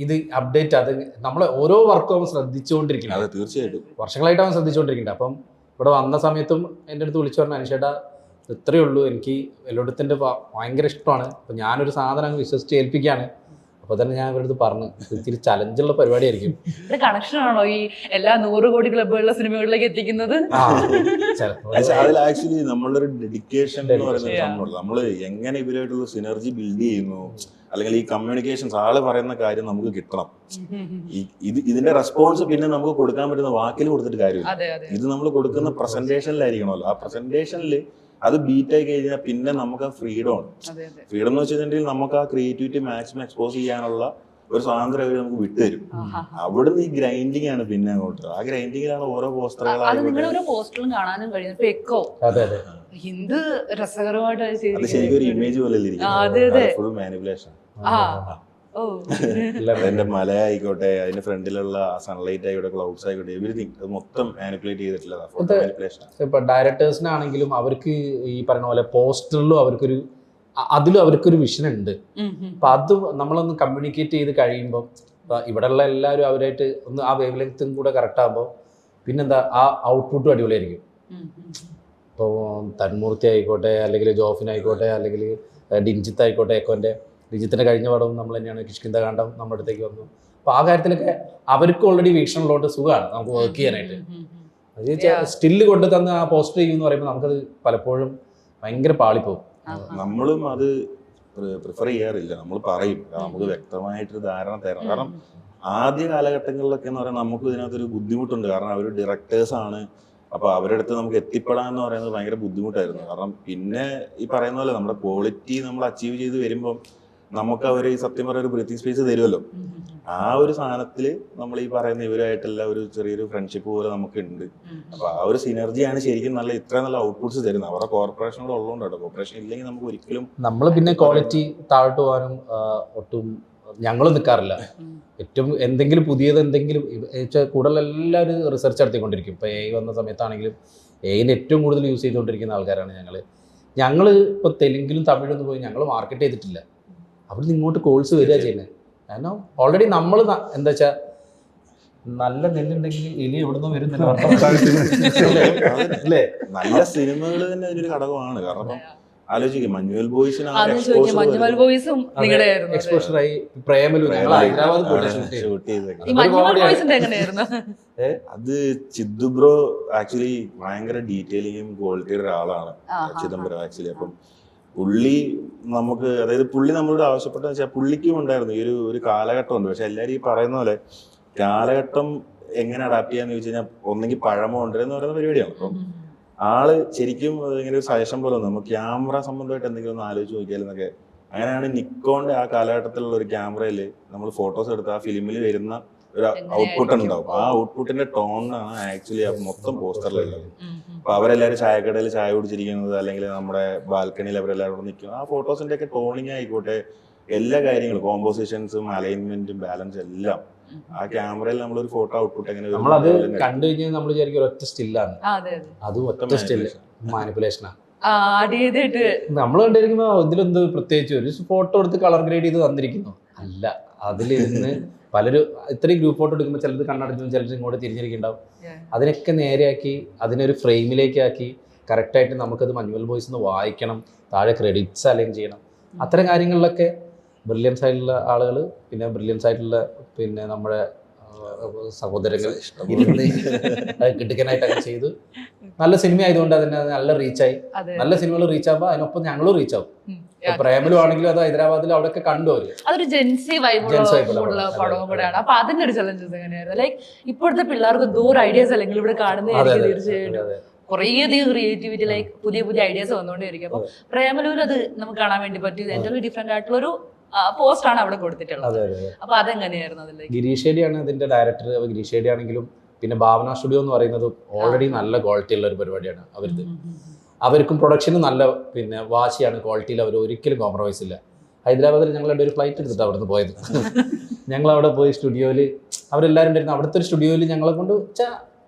ഇത് അപ്ഡേറ്റ്, അത് നമ്മളെ ഓരോ വർക്കും അവൻ ശ്രദ്ധിച്ചുകൊണ്ടിരിക്കുന്നത്. അതെ, തീർച്ചയായിട്ടും വർഷങ്ങളായിട്ട് അവൻ ശ്രദ്ധിച്ചുകൊണ്ടിരിക്കുന്നുണ്ട്. അപ്പം ഇവിടെ വന്ന സമയത്തും എൻ്റെ അടുത്ത് വിളിച്ചു പറഞ്ഞു, അനുഷേട്ടാ ഇത്രയേ ഉള്ളൂ, എനിക്ക് വെല്ലോടത്തിൻ്റെ ഭയങ്കര ഇഷ്ടമാണ്, അപ്പം ഞാനൊരു സാധനം അങ്ങ് വിശ്വസിച്ച് ഏൽപ്പിക്കുകയാണ്. അപ്പോൾ തന്നെ ഞാൻ ഇവരുടെ അടുത്ത് പറഞ്ഞു, ഇത്തിരി ചലഞ്ചുള്ള പരിപാടിയായിരിക്കും. കണക്ഷൻ ആണോ ഈ എല്ലാ 100 കോടി ക്ലബുകളിലെ സിനിമകളിലേക്ക് എത്തിക്കുന്നത്? അതിൽ ആക്ച്വലി നമ്മളൊരു ഡെഡിക്കേഷൻ എന്ന് പറയുന്ന സംഭവം, നമ്മൾ എങ്ങനെ ഇവരായിട്ടുള്ള സിനർജി ബിൽഡ് ചെയ്യുന്നു, അല്ലെങ്കിൽ ഈ കമ്മ്യൂണിക്കേഷൻസ് ആള് പറയുന്ന കാര്യം നമുക്ക് കിട്ടണം. ഇതിന്റെ റെസ്പോൺസ് പിന്നെ നമുക്ക് കൊടുക്കാൻ പറ്റുന്ന വാക്കിൽ കൊടുത്തിട്ട് കാര്യമില്ല. ഇത് നമ്മൾ കൊടുക്കുന്ന പ്രസന്റേഷനിലായിരിക്കണമല്ലോ. ആ പ്രസന്റേഷനിൽ അത് ബീറ്റ് ആയി കഴിഞ്ഞാൽ പിന്നെ നമുക്ക് ആ ഫ്രീഡം ആണ്. ഫ്രീഡം എന്ന് വെച്ചിട്ടുണ്ടെങ്കിൽ നമുക്ക് ആ ക്രിയേറ്റിവിറ്റി മാക്സിമം എക്സ്പോസ് ചെയ്യാനുള്ള ഒരു സ്വാതന്ത്ര്യം അവർ നമുക്ക് വിട്ടുതരും. അവിടുന്ന് ഈ ഗ്രൈൻഡിങ് ആണ് പിന്നെ അങ്ങോട്ട്. ആ ഗ്രൈൻഡിങ്ങിലാണ് ഓരോ പോസ്റ്ററുകളും കാണാനും കഴിയുന്നത്. എന്ത് രസകരമായിട്ട് അത് ശരിക്കും ഒരു ഇമേജ് പോലെ ഫുൾ മാനിപ്പുലേഷൻ. അതിന്റെ മല ആയിക്കോട്ടെ, അതിന്റെ ഫ്രണ്ടിലുള്ള സൺലൈറ്റ് ആയിക്കോട്ടെ, ക്ലൗഡ്സ് ആയിക്കോട്ടെ, എവരിതിങ് അത് മൊത്തം മാനിപ്പുലേറ്റ് ചെയ്തിട്ടുള്ളതാണ്. ഇപ്പൊ ഡയറക്ടേഴ്സിനാണെങ്കിലും അവർക്ക് ഈ പറയുന്ന പോലെ പോസ്റ്ററിലും അതിലും അവർക്കൊരു വിഷൻ ഉണ്ട്. അപ്പൊ അത് നമ്മളൊന്ന് കമ്മ്യൂണിക്കേറ്റ് ചെയ്ത് കഴിയുമ്പോൾ ഇവിടെയുള്ള എല്ലാവരും അവരായിട്ട് ഒന്ന് ആ വേവ് ലെങ്ത്തും കൂടെ കറക്റ്റ് ആകുമ്പോൾ പിന്നെന്താ ആ ഔട്ട്പുട്ടും അടിപൊളിയായിരിക്കും. ഇപ്പോൾ തന്മൂർത്തി ആയിക്കോട്ടെ, അല്ലെങ്കിൽ ജോഫിനായിക്കോട്ടെ, അല്ലെങ്കിൽ ഡിൻജിത്ത് ആയിക്കോട്ടെ, ഡിജിത്തിന്റെ കഴിഞ്ഞ പടവും നമ്മൾ തന്നെയാണ്, കിഷ്കിന്ദകാന്ഡം നമ്മുടെ അടുത്തേക്ക് വന്നു. അപ്പോൾ ആ കാര്യത്തിലൊക്കെ അവർക്ക് ഓൾറെഡി വീക്ഷണം ഉള്ളതുകൊണ്ട് സുഖമാണ് നമുക്ക് വർക്ക് ചെയ്യാനായിട്ട്. അത് സ്റ്റില്ല് കൊണ്ട് തന്ന് ആ പോസ്റ്റർ ചെയ്യുമെന്ന് പറയുമ്പോൾ നമുക്കത് പലപ്പോഴും ഭയങ്കര പാളിപ്പോകും. നമ്മളും അത് പ്രിഫർ ചെയ്യാറില്ല. നമ്മൾ പറയും നമുക്ക് വ്യക്തമായിട്ടൊരു ധാരണ തരണം. കാരണം ആദ്യ കാലഘട്ടങ്ങളിലൊക്കെ എന്ന് പറയുന്നത് നമുക്ക് ഇതിനകത്തൊരു ബുദ്ധിമുട്ടുണ്ട്. കാരണം അവർ ഡയറക്ടേഴ്സ് ആണ്. അപ്പൊ അവരുടെ അടുത്ത് നമുക്ക് എത്തിപ്പെടാൻ എന്ന് പറയുന്നത് ഭയങ്കര ബുദ്ധിമുട്ടായിരുന്നു. കാരണം പിന്നെ ഈ പറയുന്ന പോലെ നമ്മുടെ ക്വാളിറ്റി നമ്മൾ അച്ചീവ് ചെയ്ത് വരുമ്പം നമുക്ക് അവർ സത്യം പറയുന്ന ഒരു ബ്രീത്തിങ് സ്പേസ് തരുമല്ലോ. ആ ഒരു സാധനത്തില് നമ്മൾ ഈ പറയുന്ന ഇവരായിട്ടുള്ള ഒരു ചെറിയൊരു ഫ്രണ്ട്ഷിപ്പ് പോലെ നമുക്ക് ഉണ്ട്. അപ്പൊ ആ ഒരു സിനർജിയാണ് ശരിക്കും ഇത്ര നല്ല ഔട്ട്പുട്ട്സ് തരുന്നത്. അവരുടെ കോർപ്പറേഷനോട് ഉള്ളതുകൊണ്ടാണ്. കോർപ്പറേഷൻ ഇല്ലെങ്കിൽ നമുക്ക് ഒരിക്കലും നമ്മൾ പിന്നെ ക്വാളിറ്റി താഴോട്ട് പോകാനും ഒട്ടും ഞങ്ങൾ നിൽക്കാറില്ല. ഏറ്റവും എന്തെങ്കിലും പുതിയത് എന്തെങ്കിലും കൂടുതൽ എല്ലാവരും റിസർച്ച് നടത്തിക്കൊണ്ടിരിക്കും. ഇപ്പോൾ AI വന്ന സമയത്താണെങ്കിലും AIനെ ഏറ്റവും കൂടുതൽ യൂസ് ചെയ്തുകൊണ്ടിരിക്കുന്ന ആൾക്കാരാണ് ഞങ്ങൾ ഇപ്പോൾ തെലുങ്കിലും തമിഴൊന്നും പോയി ഞങ്ങൾ മാർക്കറ്റ് ചെയ്തിട്ടില്ല. അവിടെ നിന്ന് ഇങ്ങോട്ട് കോൾസ് വരിക ചെയ്യുന്നത്. കാരണം ഓൾറെഡി നമ്മൾ എന്താ വെച്ചാൽ നല്ല നെല്ലുണ്ടെങ്കിൽ എലി എവിടുന്ന് വരുന്നില്ല. നല്ല സിനിമകൾ തന്നെ അതിനൊരു ഘടകമാണ്. കാരണം ആലോചിക്കും മഞ്ഞുമൽ ബോയ്സിന് എക്സ്പോഷറായി പ്രേമലു അത് ചിദ്ദു ബ്രോ ആക്ച്വലി ഭയങ്കര ഡീറ്റെയിലിങ്ങും ക്വാളിറ്റിയുടെ ഒരാളാണ് ചിദംബരം ആക്ച്വലി. അപ്പം പുള്ളി നമുക്ക്, അതായത് പുള്ളി നമ്മളോട് ആവശ്യപ്പെട്ടെന്ന് വെച്ചാൽ പുള്ളിക്കും ഉണ്ടായിരുന്നു ഈ ഒരു കാലഘട്ടം ഉണ്ട്. പക്ഷെ എല്ലാവരും ഈ പറയുന്ന പോലെ കാലഘട്ടം എങ്ങനെ അഡാപ്റ്റ് ചെയ്യാന്ന് ചോദിച്ചു കഴിഞ്ഞാൽ ഒന്നെങ്കിൽ പഴമ കൊണ്ടുവരുന്ന പറയുന്ന പരിപാടിയാണ്. അപ്പം ആള് ശരിക്കും ഇങ്ങനെ ഒരു സജഷൻ പോലെ നമുക്ക് ക്യാമറ സംബന്ധമായിട്ട് എന്തെങ്കിലും ഒന്ന് ആലോചിച്ച് നോക്കിയാലെന്നൊക്കെ. അങ്ങനെയാണ് നിക്കോന്റെ ആ കാലഘട്ടത്തിലുള്ള ഒരു ക്യാമറയിൽ നമ്മൾ ഫോട്ടോസ് എടുത്ത് ആ ഫിലിമിൽ വരുന്ന ഒരു ഔട്ട്പുട്ട് ഉണ്ടാവും. ആ ഔട്ട്പുട്ടിന്റെ ടോണാണ് ആക്ച്വലി മൊത്തം പോസ്റ്ററിലുള്ളത്. അപ്പൊ അവരെല്ലാവരും ചായക്കടയിൽ ചായ കുടിച്ചിരിക്കുന്നത്, അല്ലെങ്കിൽ നമ്മുടെ ബാൽക്കണിയിൽ അവരെല്ലാവരും നിൽക്കും. ആ ഫോട്ടോസിന്റെ ഒക്കെ ടോണിങ് ആയിക്കോട്ടെ, എല്ലാ കാര്യങ്ങളും കോമ്പോസിഷൻസും അലൈൻമെന്റും ബാലൻസ് എല്ലാം ആ ക്യാമറയിൽ നമ്മളൊരു ഫോട്ടോ ഔട്ട്പുട്ട് എങ്ങനെ നമ്മളത് കണ്ടു കഴിഞ്ഞാൽ നമ്മൾ വിചാരിക്കും ഒറ്റ സ്റ്റില്ലാണ്. അത് ഒറ്റ സ്റ്റില് മാനിപ്പുലേഷനാണ്. നമ്മൾ കണ്ടിരിക്കുമ്പോ ഇതിലെന്ത് പ്രത്യേകിച്ച് ഒരു ഫോട്ടോ എടുത്ത് കളർ ഗ്രേഡ് ചെയ്ത് തന്നിരിക്കുന്നു അല്ല. അതിലിരുന്ന് പലരും ഇത്രയും ഗ്രൂപ്പ് ഫോട്ടോ എടുക്കുമ്പോൾ ചിലത് കണ്ണടച്ചു, ചിലർ ഇങ്ങോട്ട് തിരിഞ്ഞിരിക്കുന്നുണ്ടാവും. അതിനൊക്കെ നേരെയാക്കി അതിനൊരു ഫ്രെയിമിലേക്കാക്കി കറക്റ്റായിട്ട് നമുക്കത് മഞ്ഞുമൽ ബോയ്സ് എന്ന് വായിക്കണം, താഴെ ക്രെഡിറ്റ്സ് അലൈൻ ചെയ്യണം. അത്തരം കാര്യങ്ങളിലൊക്കെ ബ്രില്യൻസ് ആയിട്ടുള്ള ആളുകൾ, പിന്നെ ബ്രില്യൻസ് ആയിട്ടുള്ള പിന്നെ നമ്മുടെ സഹോദരങ്ങൾ കിടുക്കനായിട്ടൊക്കെ ചെയ്തു. നല്ല സിനിമ ആയതുകൊണ്ട് അതിന് നല്ല റീച്ചായി. നല്ല സിനിമകൾ റീച്ച് ആകുമ്പോൾ അതിനൊപ്പം ഞങ്ങളും റീച്ച് ആവും. പ്രേമലും ആണെങ്കിലും അത് ഹൈദരാബാദിൽ അവിടെയൊക്കെ കണ്ടു. അതൊരു ജെൻസി വൈബുള്ള പടവും കൂടെയാണ്. അപ്പൊ അതിന്റെ ഒരു ചലഞ്ചസ് എങ്ങനെയായിരുന്നു? ലൈക്ക് ഇപ്പോഴത്തെ പിള്ളേർക്ക് ദൂര ഐഡിയാസ് അല്ലെങ്കിൽ ഇവിടെ കാണുന്നതായിരിക്കും തീർച്ചയായിട്ടും കുറേയധികം ക്രിയേറ്റിവിറ്റി, ലൈക്ക് പുതിയ പുതിയ ഐഡിയാസ് വന്നുകൊണ്ടേയിരിക്കും. അപ്പൊ പ്രേമലൂർ അത് നമുക്ക് കാണാൻ വേണ്ടി പറ്റിയത് എൻ്റെ ഡിഫറെന്റ് ആയിട്ടുള്ള ഒരു പോസ്റ്റാണ് അവിടെ കൊടുത്തിട്ടുള്ളത്. അപ്പൊ അതെങ്ങനെയായിരുന്നു? അതിലേക്ക് ഗിരീഷ് ഷേഡിയാണ് ഇതിന്റെ ഡയറക്ടർ. ഗിരീഷ് ഷേഡി ആണെങ്കിലും പിന്നെ ഭാവന സ്റ്റുഡിയോ എന്ന് പറയുന്നത് ഓൾറെഡി നല്ല ക്വാളിറ്റി ഉള്ള ഒരു പരിപാടിയാണ് അവർക്ക്. അവർക്കും പ്രൊഡക്ഷന് നല്ല പിന്നെ വാശിയാണ്, ക്വാളിറ്റിയിൽ അവർ ഒരിക്കലും കോംപ്രമൈസ് ഇല്ല. ഹൈദരാബാദിൽ ഞങ്ങൾ ഒരു ഫ്ലൈറ്റ് എടുത്തിട്ട് അവിടെ നിന്ന് പോയത്. ഞങ്ങൾ അവിടെ പോയി സ്റ്റുഡിയോയിൽ അവരെല്ലാവരും ഉണ്ടായിരുന്നു. അവിടുത്തെ ഒരു സ്റ്റുഡിയോയിൽ ഞങ്ങളെ കൊണ്ട് വെച്ചാൽ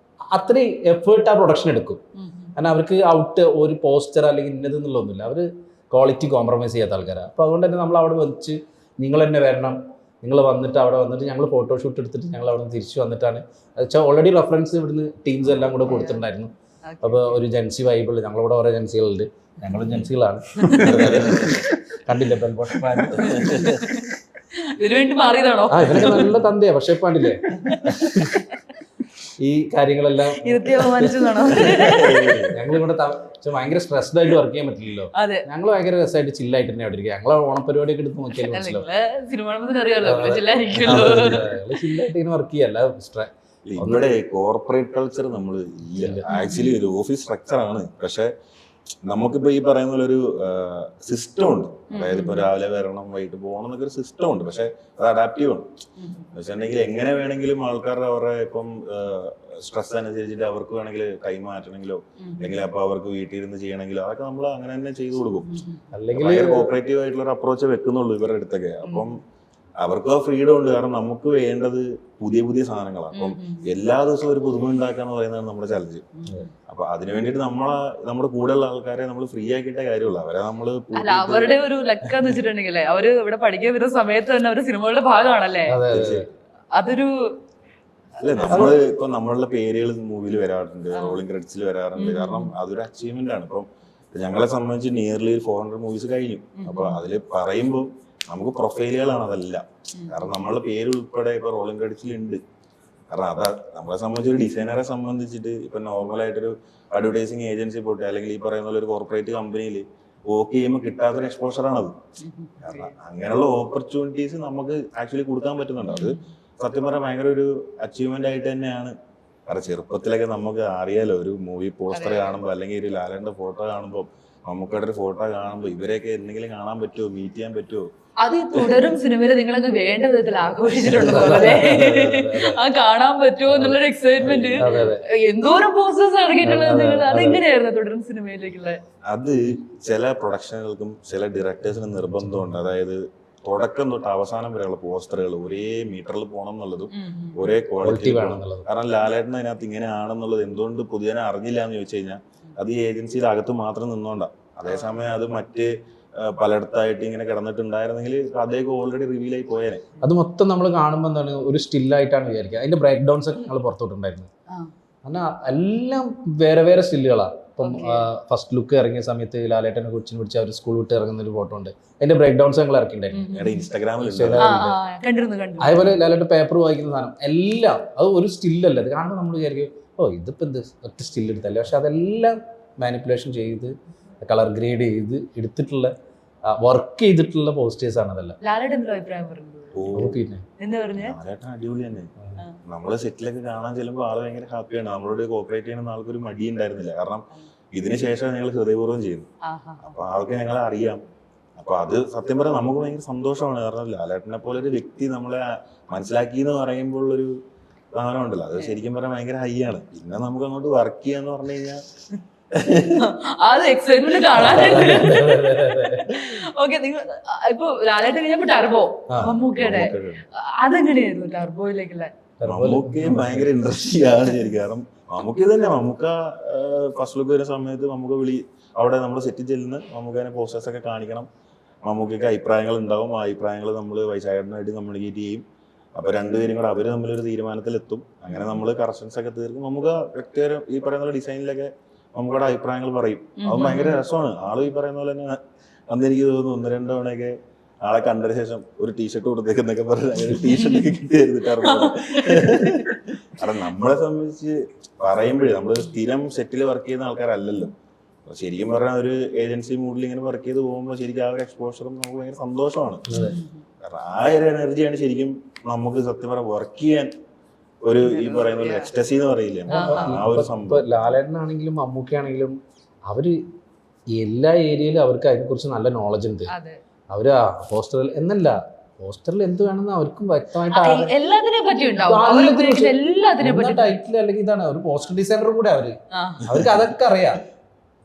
അത്രയും എഫേർട്ട് ആ പ്രൊഡക്ഷൻ എടുക്കും. കാരണം അവർക്ക് ഔട്ട് ഒരു പോസ്റ്റർ അല്ലെങ്കിൽ ഇന്നത് എന്നുള്ളതൊന്നുമില്ല. അവർ ക്വാളിറ്റി കോംപ്രമൈസ് ചെയ്യാത്ത ആൾക്കാരാണ്. അപ്പോൾ അതുകൊണ്ട് തന്നെ നമ്മൾ അവിടെ വെച്ച് നിങ്ങൾ തന്നെ വരണം, നിങ്ങൾ വന്നിട്ട് അവിടെ വന്നിട്ട് ഞങ്ങൾ ഫോട്ടോഷൂട്ട് എടുത്തിട്ട് ഞങ്ങൾ അവിടെ നിന്ന് തിരിച്ച് വന്നിട്ടാണ്. വെച്ചാൽ ഓൾറെഡി റെഫറൻസ് ഇവിടുന്ന് ടീംസ് എല്ലാം കൂടെ കൊടുത്തിട്ടുണ്ടായിരുന്നു. അപ്പോൾ ഒരു ജൻസി വൈബിൾ, ഞങ്ങളിവിടെ ഓരോ ജൻസികളുണ്ട്, ഞങ്ങളും ജൻസികളാണ്. കണ്ടില്ലേ ബെൽബോട്ടം പാൻറ്? ഇതിനുവേണ്ടി മാറിയതാണോ? ആ ഇവരൊക്കെ നല്ല തന്തയാ, പക്ഷേ പാണ്ടില്ലേ ഈ കാര്യങ്ങളെല്ലാം ഞങ്ങളിവിടെ ഭയങ്കര സ്ട്രെസ്ഡ് ആയിട്ട് വർക്ക് ചെയ്യാൻ പറ്റില്ലല്ലോ. ഞങ്ങൾ ഭയങ്കര രസമായിട്ട് ചില്ലായിട്ട് തന്നെ അവിടെ ഇരിക്കുക. ഞങ്ങളെ ഓണപരിപാടിയൊക്കെ എടുത്ത് നോക്കിയാൽ ചില്ലായിട്ട് ഇങ്ങനെ വർക്ക് ചെയ്യല്ല. ഇവിടെ കോർപ്പറേറ്റ് കൾച്ചർ നമ്മൾ ഇല്ല. ആക്ച്വലി ഒരു ഓഫീസ് സ്ട്രക്ചർ ആണ്, പക്ഷെ നമുക്കിപ്പോ ഈ പറയുന്ന പോലെ ഒരു സിസ്റ്റം ഉണ്ട്. അതായത് ഇപ്പൊ രാവിലെ വരണം വൈകിട്ട് പോകണം എന്നൊക്കെ ഒരു സിസ്റ്റം ഉണ്ട്, പക്ഷെ അത് അഡാപ്റ്റീവ് ആണ്. വെച്ചിട്ടുണ്ടെങ്കിൽ എങ്ങനെ വേണമെങ്കിലും ആൾക്കാരുടെ അവരുടെ ഇപ്പം സ്ട്രെസ് അനുസരിച്ചിട്ട് അവർക്ക് വേണമെങ്കിൽ ടൈം മാറ്റണമെങ്കിലോ അല്ലെങ്കിൽ അപ്പൊ അവർക്ക് വീട്ടിൽ ഇരുന്ന് ചെയ്യണമെങ്കിലോ അതൊക്കെ നമ്മൾ അങ്ങനെ തന്നെ ചെയ്തു കൊടുക്കും. അല്ലെങ്കിൽ കോപ്പറേറ്റീവ് ആയിട്ടുള്ള ഒരു അപ്രോച്ച് വെക്കുന്നുള്ളൂ ഇവരുടെ അടുത്തൊക്കെ. അപ്പം അവർക്ക് ആ ഫ്രീഡം ഉണ്ട്. കാരണം നമുക്ക് വേണ്ടത് പുതിയ പുതിയ സാധനങ്ങളാണ്. അപ്പം എല്ലാ ദിവസവും ഒരു പുതുമ ഉണ്ടാക്കാന്ന് പറയുന്നതാണ് നമ്മുടെ ചലഞ്ച്. അപ്പൊ അതിനു വേണ്ടിട്ട് നമ്മുടെ കൂടെയുള്ള ആൾക്കാരെ നമ്മൾ ഫ്രീ ആക്കിയിട്ടേ കാര്യമുള്ളൂ. അവരെ നമ്മള് അവരുടെ ഒരു ലക്കെന്ന് വെച്ചിട്ടുണ്ടെങ്കിൽ അവര് ഇവിടെ പഠിക്കാൻ വരുന്ന സമയത്ത് തന്നെ അവര് സിനിമകളുടെ ഭാഗമാണല്ലേ. അതൊരു അല്ലെ, നമ്മള് ഇപ്പൊ നമ്മളുടെ പേരുകൾ മൂവിയിൽ വരാറുണ്ട്, റോളിംഗ് ക്രെഡിറ്റ്സിൽ വരാറുണ്ട്. കാരണം അതൊരു അച്ചീവ്മെന്റ് ആണ്. ഇപ്പം ഞങ്ങളെ സംബന്ധിച്ച് നിയർലി 400 മൂവീസ് കഴിഞ്ഞു. അപ്പൊ അതില് പറയുമ്പോൾ നമുക്ക് പ്രൊഫൈലുകളാണ് അതെല്ലാം. കാരണം നമ്മളുടെ പേര് ഉൾപ്പെടെ ഇപ്പൊ റോളിംഗ് ക്രെഡിറ്റ്സിൽ ഉണ്ട്. കാരണം അതാ നമ്മളെ സംബന്ധിച്ച് ഒരു ഡിസൈനറെ സംബന്ധിച്ചിട്ട് ഇപ്പൊ നോർമലായിട്ടൊരു അഡ്വർടൈസിങ് ഏജൻസി പോട്ടെ അല്ലെങ്കിൽ ഈ പറയുന്ന പോലെ ഒരു കോർപ്പറേറ്റ് കമ്പനിയിൽ വർക്ക് ചെയ്യുമ്പോൾ കിട്ടാത്തൊരു എക്സ്പോഷറാണത്. കാരണം അങ്ങനെയുള്ള ഓപ്പർച്യൂണിറ്റീസ് നമുക്ക് ആക്ച്വലി കൊടുക്കാൻ പറ്റുന്നുണ്ട്. അത് സത്യം പറഞ്ഞാൽ ഭയങ്കര ഒരു അച്ചീവ്മെന്റ് ആയിട്ട് തന്നെയാണ്. കാരണം ചെറുപ്പത്തിലൊക്കെ നമുക്ക് അറിയാലോ, ഒരു മൂവി പോസ്റ്റർ കാണുമ്പോൾ അല്ലെങ്കിൽ ഒരു ലാലേട്ടന്റെ ഫോട്ടോ കാണുമ്പോൾ മമ്മൂക്കയുടെ ഒരു ഫോട്ടോ കാണുമ്പോൾ ഇവരെയൊക്കെ എന്തെങ്കിലും കാണാൻ പറ്റുമോ, മീറ്റ് ചെയ്യാൻ പറ്റുമോ? അത് തുടരും സിനിമയില് നിങ്ങളൊക്കെ വേണ്ട വിധത്തിൽ ആഘോഷിച്ചിട്ടുണ്ടോ? അത് കാണാൻ പറ്റുമോ എന്നുള്ളൊരു എക്സൈറ്റ്മെന്റ്, എന്തോരം പോസ്റ്റേഴ്സ് ഇറങ്ങിയിട്ടുള്ളത് നിങ്ങൾ. അതെങ്ങനെയായിരുന്നു തുടരും സിനിമയിലേക്കുള്ള? അത് ചില പ്രൊഡക്ഷനുകൾക്കും ചില ഡയറക്ടേഴ്സിന് നിർബന്ധമുണ്ട്. അതായത് തുടക്കം തൊട്ട് അവസാനം വരെയുള്ള പോസ്റ്ററുകൾ ഒരേ മീറ്ററിൽ പോകണം എന്നുള്ളതും ഒരേ ക്വാളിറ്റി വേണം എന്നുള്ളതും. കാരണം ലാലേട്ടൻ അതിനകത്ത് ഇങ്ങനെയാണെന്നുള്ളത് എന്തുകൊണ്ട് പൊതുജനെ അറിഞ്ഞില്ല എന്ന് ചോദിച്ചു കഴിഞ്ഞാൽ അത് ഈ ഏജൻസിയുടെ അകത്ത് മാത്രം നിന്നോണ്ടാ. അതേസമയം അത് മറ്റ് പലയിടത്തായിട്ട് ഇങ്ങനെ കിടന്നിട്ടുണ്ടായിരുന്നെങ്കിൽ അതേക്ക് ഓൾറെഡി റിവീൽ ആയി പോയേനെ. അത് മൊത്തം നമ്മൾ കാണുമ്പോൾ എന്താണ് ഒരു സ്റ്റില്ലായിട്ടാണ് വിചാരിക്കുക. അതിന്റെ ബ്രേക്ക് ഡൗൺസ് ഒക്കെ ഞങ്ങൾ പുറത്തോട്ടുണ്ടായിരുന്നു. കാരണം എല്ലാം വേറെ വേറെ സ്റ്റില്ലുകളാണ്. ഇപ്പം ഫസ്റ്റ് ലുക്ക് ഇറങ്ങിയ സമയത്ത് ലാലേട്ടനെ കൊച്ചിന് പിടിച്ച ഒരു സ്കൂൾ വിട്ട് ഇറങ്ങുന്ന ഒരു ഫോട്ടോ ഉണ്ട്. അതിന്റെ ബ്രേക്ക് ഡൗൺസ് ഞങ്ങൾ ഇറക്കിയിട്ടുണ്ടായിരുന്നു ഇൻസ്റ്റാഗ്രാമിൽ. അതേപോലെ ലാലേട്ടൻ പേപ്പർ വായിക്കുന്ന സാധനം എല്ലാം അത് ഒരു സ്റ്റില്ലല്ല. അത് കാണുമ്പോൾ നമ്മൾ വിചാരിക്കും ഓ ഇതിപ്പോൾ എന്ത് ഒറ്റ സ്റ്റിൽ എടുത്തല്ലേ. പക്ഷെ അതെല്ലാം മാനിപ്പുലേഷൻ ചെയ്ത് കളർ ഗ്രേഡ് ചെയ്ത് എടുത്തിട്ടുള്ള വർക്ക് ചെയ്തിട്ടുള്ള പോസ്റ്റേഴ്സ് ആണ് അതെല്ലാം. അടിപൊളി തന്നെ. നമ്മള് സെറ്റിലൊക്കെ കാണാൻ ചെല്ലുമ്പോൾ ആള് ഭയങ്കര ഹാപ്പിയാണ്. നമ്മളോട് കോപ്പറേറ്റ് ചെയ്യുന്ന ആൾക്കൊരു മടി ഉണ്ടായിരുന്നില്ല. കാരണം ഇതിന് ശേഷം ഞങ്ങൾ ഹൃദയപൂർവ്വം ചെയ്യുന്നു. അപ്പൊ ആൾക്ക് ഞങ്ങളെ അറിയാം. അപ്പൊ അത് സത്യം പറയാൻ നമുക്ക് ഭയങ്കര സന്തോഷമാണ്. കാരണം ലാലേട്ടനെ പോലെ ഒരു വ്യക്തി നമ്മളെ മനസ്സിലാക്കി എന്ന് പറയുമ്പോൾ ഒരു സാധനം ഉണ്ടല്ലോ, അത് ശരിക്കും പറയാൻ ഭയങ്കര ഹൈ ആണ്. പിന്നെ നമുക്ക് അങ്ങോട്ട് വർക്ക് ചെയ്യാന്ന് പറഞ്ഞു കഴിഞ്ഞാൽ അത് എക്സൈറ്റ്മെന്റ് കാണാനുണ്ട്. ഓക്കെ, നിങ്ങൾ ഇപ്പൊ ലാലേട്ടൻ കഴിഞ്ഞപ്പോ ടർബോ മമ്മൂക്കയുടെ അതെങ്ങനെയായിരുന്നു ടർബോയിലേക്കുള്ള? മമ്മൂക്ക് ഭയങ്കര ഇൻട്രസ്റ്റിംഗ് ആണ് ശരിക്കും. കാരണം മമ്മൂക്ക് തന്നെ മമ്മൂക്ക ഫസ്റ്റ് ലുക്ക് വരുന്ന സമയത്ത് മമ്മൂക്ക അവിടെ നമ്മൾ സെറ്റിൽ ചെല്ലുന്ന മമ്മൂക്കനെ പോസ്റ്റേഴ്സ് ഒക്കെ കാണിക്കണം. മമ്മൂക്കൊക്കെ അഭിപ്രായങ്ങൾ ഉണ്ടാവും. ആ അഭിപ്രായങ്ങൾ നമ്മൾ വൈശാഖനായിട്ട് കമ്മ്യൂണിക്കേറ്റ് ചെയ്യും. അപ്പൊ രണ്ടുപേരും കൂടെ അവര് തമ്മിലൊരു തീരുമാനത്തിലെത്തും. അങ്ങനെ നമ്മൾ കറക്ഷൻസ് ഒക്കെ തീർക്കും. മമ്മൂക്ക വ്യക്തിപരം ഈ പറയുന്ന ഡിസൈനിലൊക്കെ നമുക്കവിടെ അഭിപ്രായങ്ങൾ പറയും. അത് ഭയങ്കര രസമാണ്. ആള് ഈ പറയുന്ന പോലെ തന്നെ അന്ന് എനിക്ക് തോന്നുന്നു 1-2 തവണയൊക്കെ ആളെ കണ്ടതിന് ശേഷം ഒരു ടീഷർട്ട് കൊടുത്തേക്കെന്നൊക്കെ പറഞ്ഞ് ടീഷർട്ട് ഒക്കെ കിട്ടിയായിരുന്നു. കാരണം നമ്മളെ സംബന്ധിച്ച് പറയുമ്പോഴേ നമ്മള് സ്ഥിരം സെറ്റിൽ വർക്ക് ചെയ്യുന്ന ആൾക്കാരല്ലല്ലോ. ശരിക്കും പറഞ്ഞാൽ ഒരു ഏജൻസി മൂഡിൽ ഇങ്ങനെ വർക്ക് ചെയ്ത് പോകുമ്പോൾ ശരിക്കും ആ ഒരു എക്സ്പോഷറും നമുക്ക് ഭയങ്കര സന്തോഷമാണ്. കാരണം ആ ഒരു എനർജിയാണ് ശരിക്കും നമുക്ക് സത്യം പറഞ്ഞാൽ വർക്ക് ചെയ്യാൻ ഒരു ഈ പറയുന്ന എക്സ്റ്റസി എന്ന് പറയില്ലേ, ആ ഒരു സംഭവം. ലാലേട്ടനാണെങ്കിലും മമ്മൂക്കയാണെങ്കിലും അവര് എല്ലാ ഏരിയയിലും അവർക്ക് അതിനെക്കുറിച്ച് നല്ല നോളജ് ഉണ്ട്. അവര് പോസ്റ്ററിൽ എന്നല്ല, പോസ്റ്ററിൽ എന്ത് വേണമെന്ന് അവർക്കും വ്യക്തമായിട്ട് ടൈറ്റിൽ അല്ലെങ്കിൽ ഇതാണ് ഒരു പോസ്റ്റർ ഡിസൈനറും കൂടെ അവർക്ക് അതൊക്കെ അറിയാം.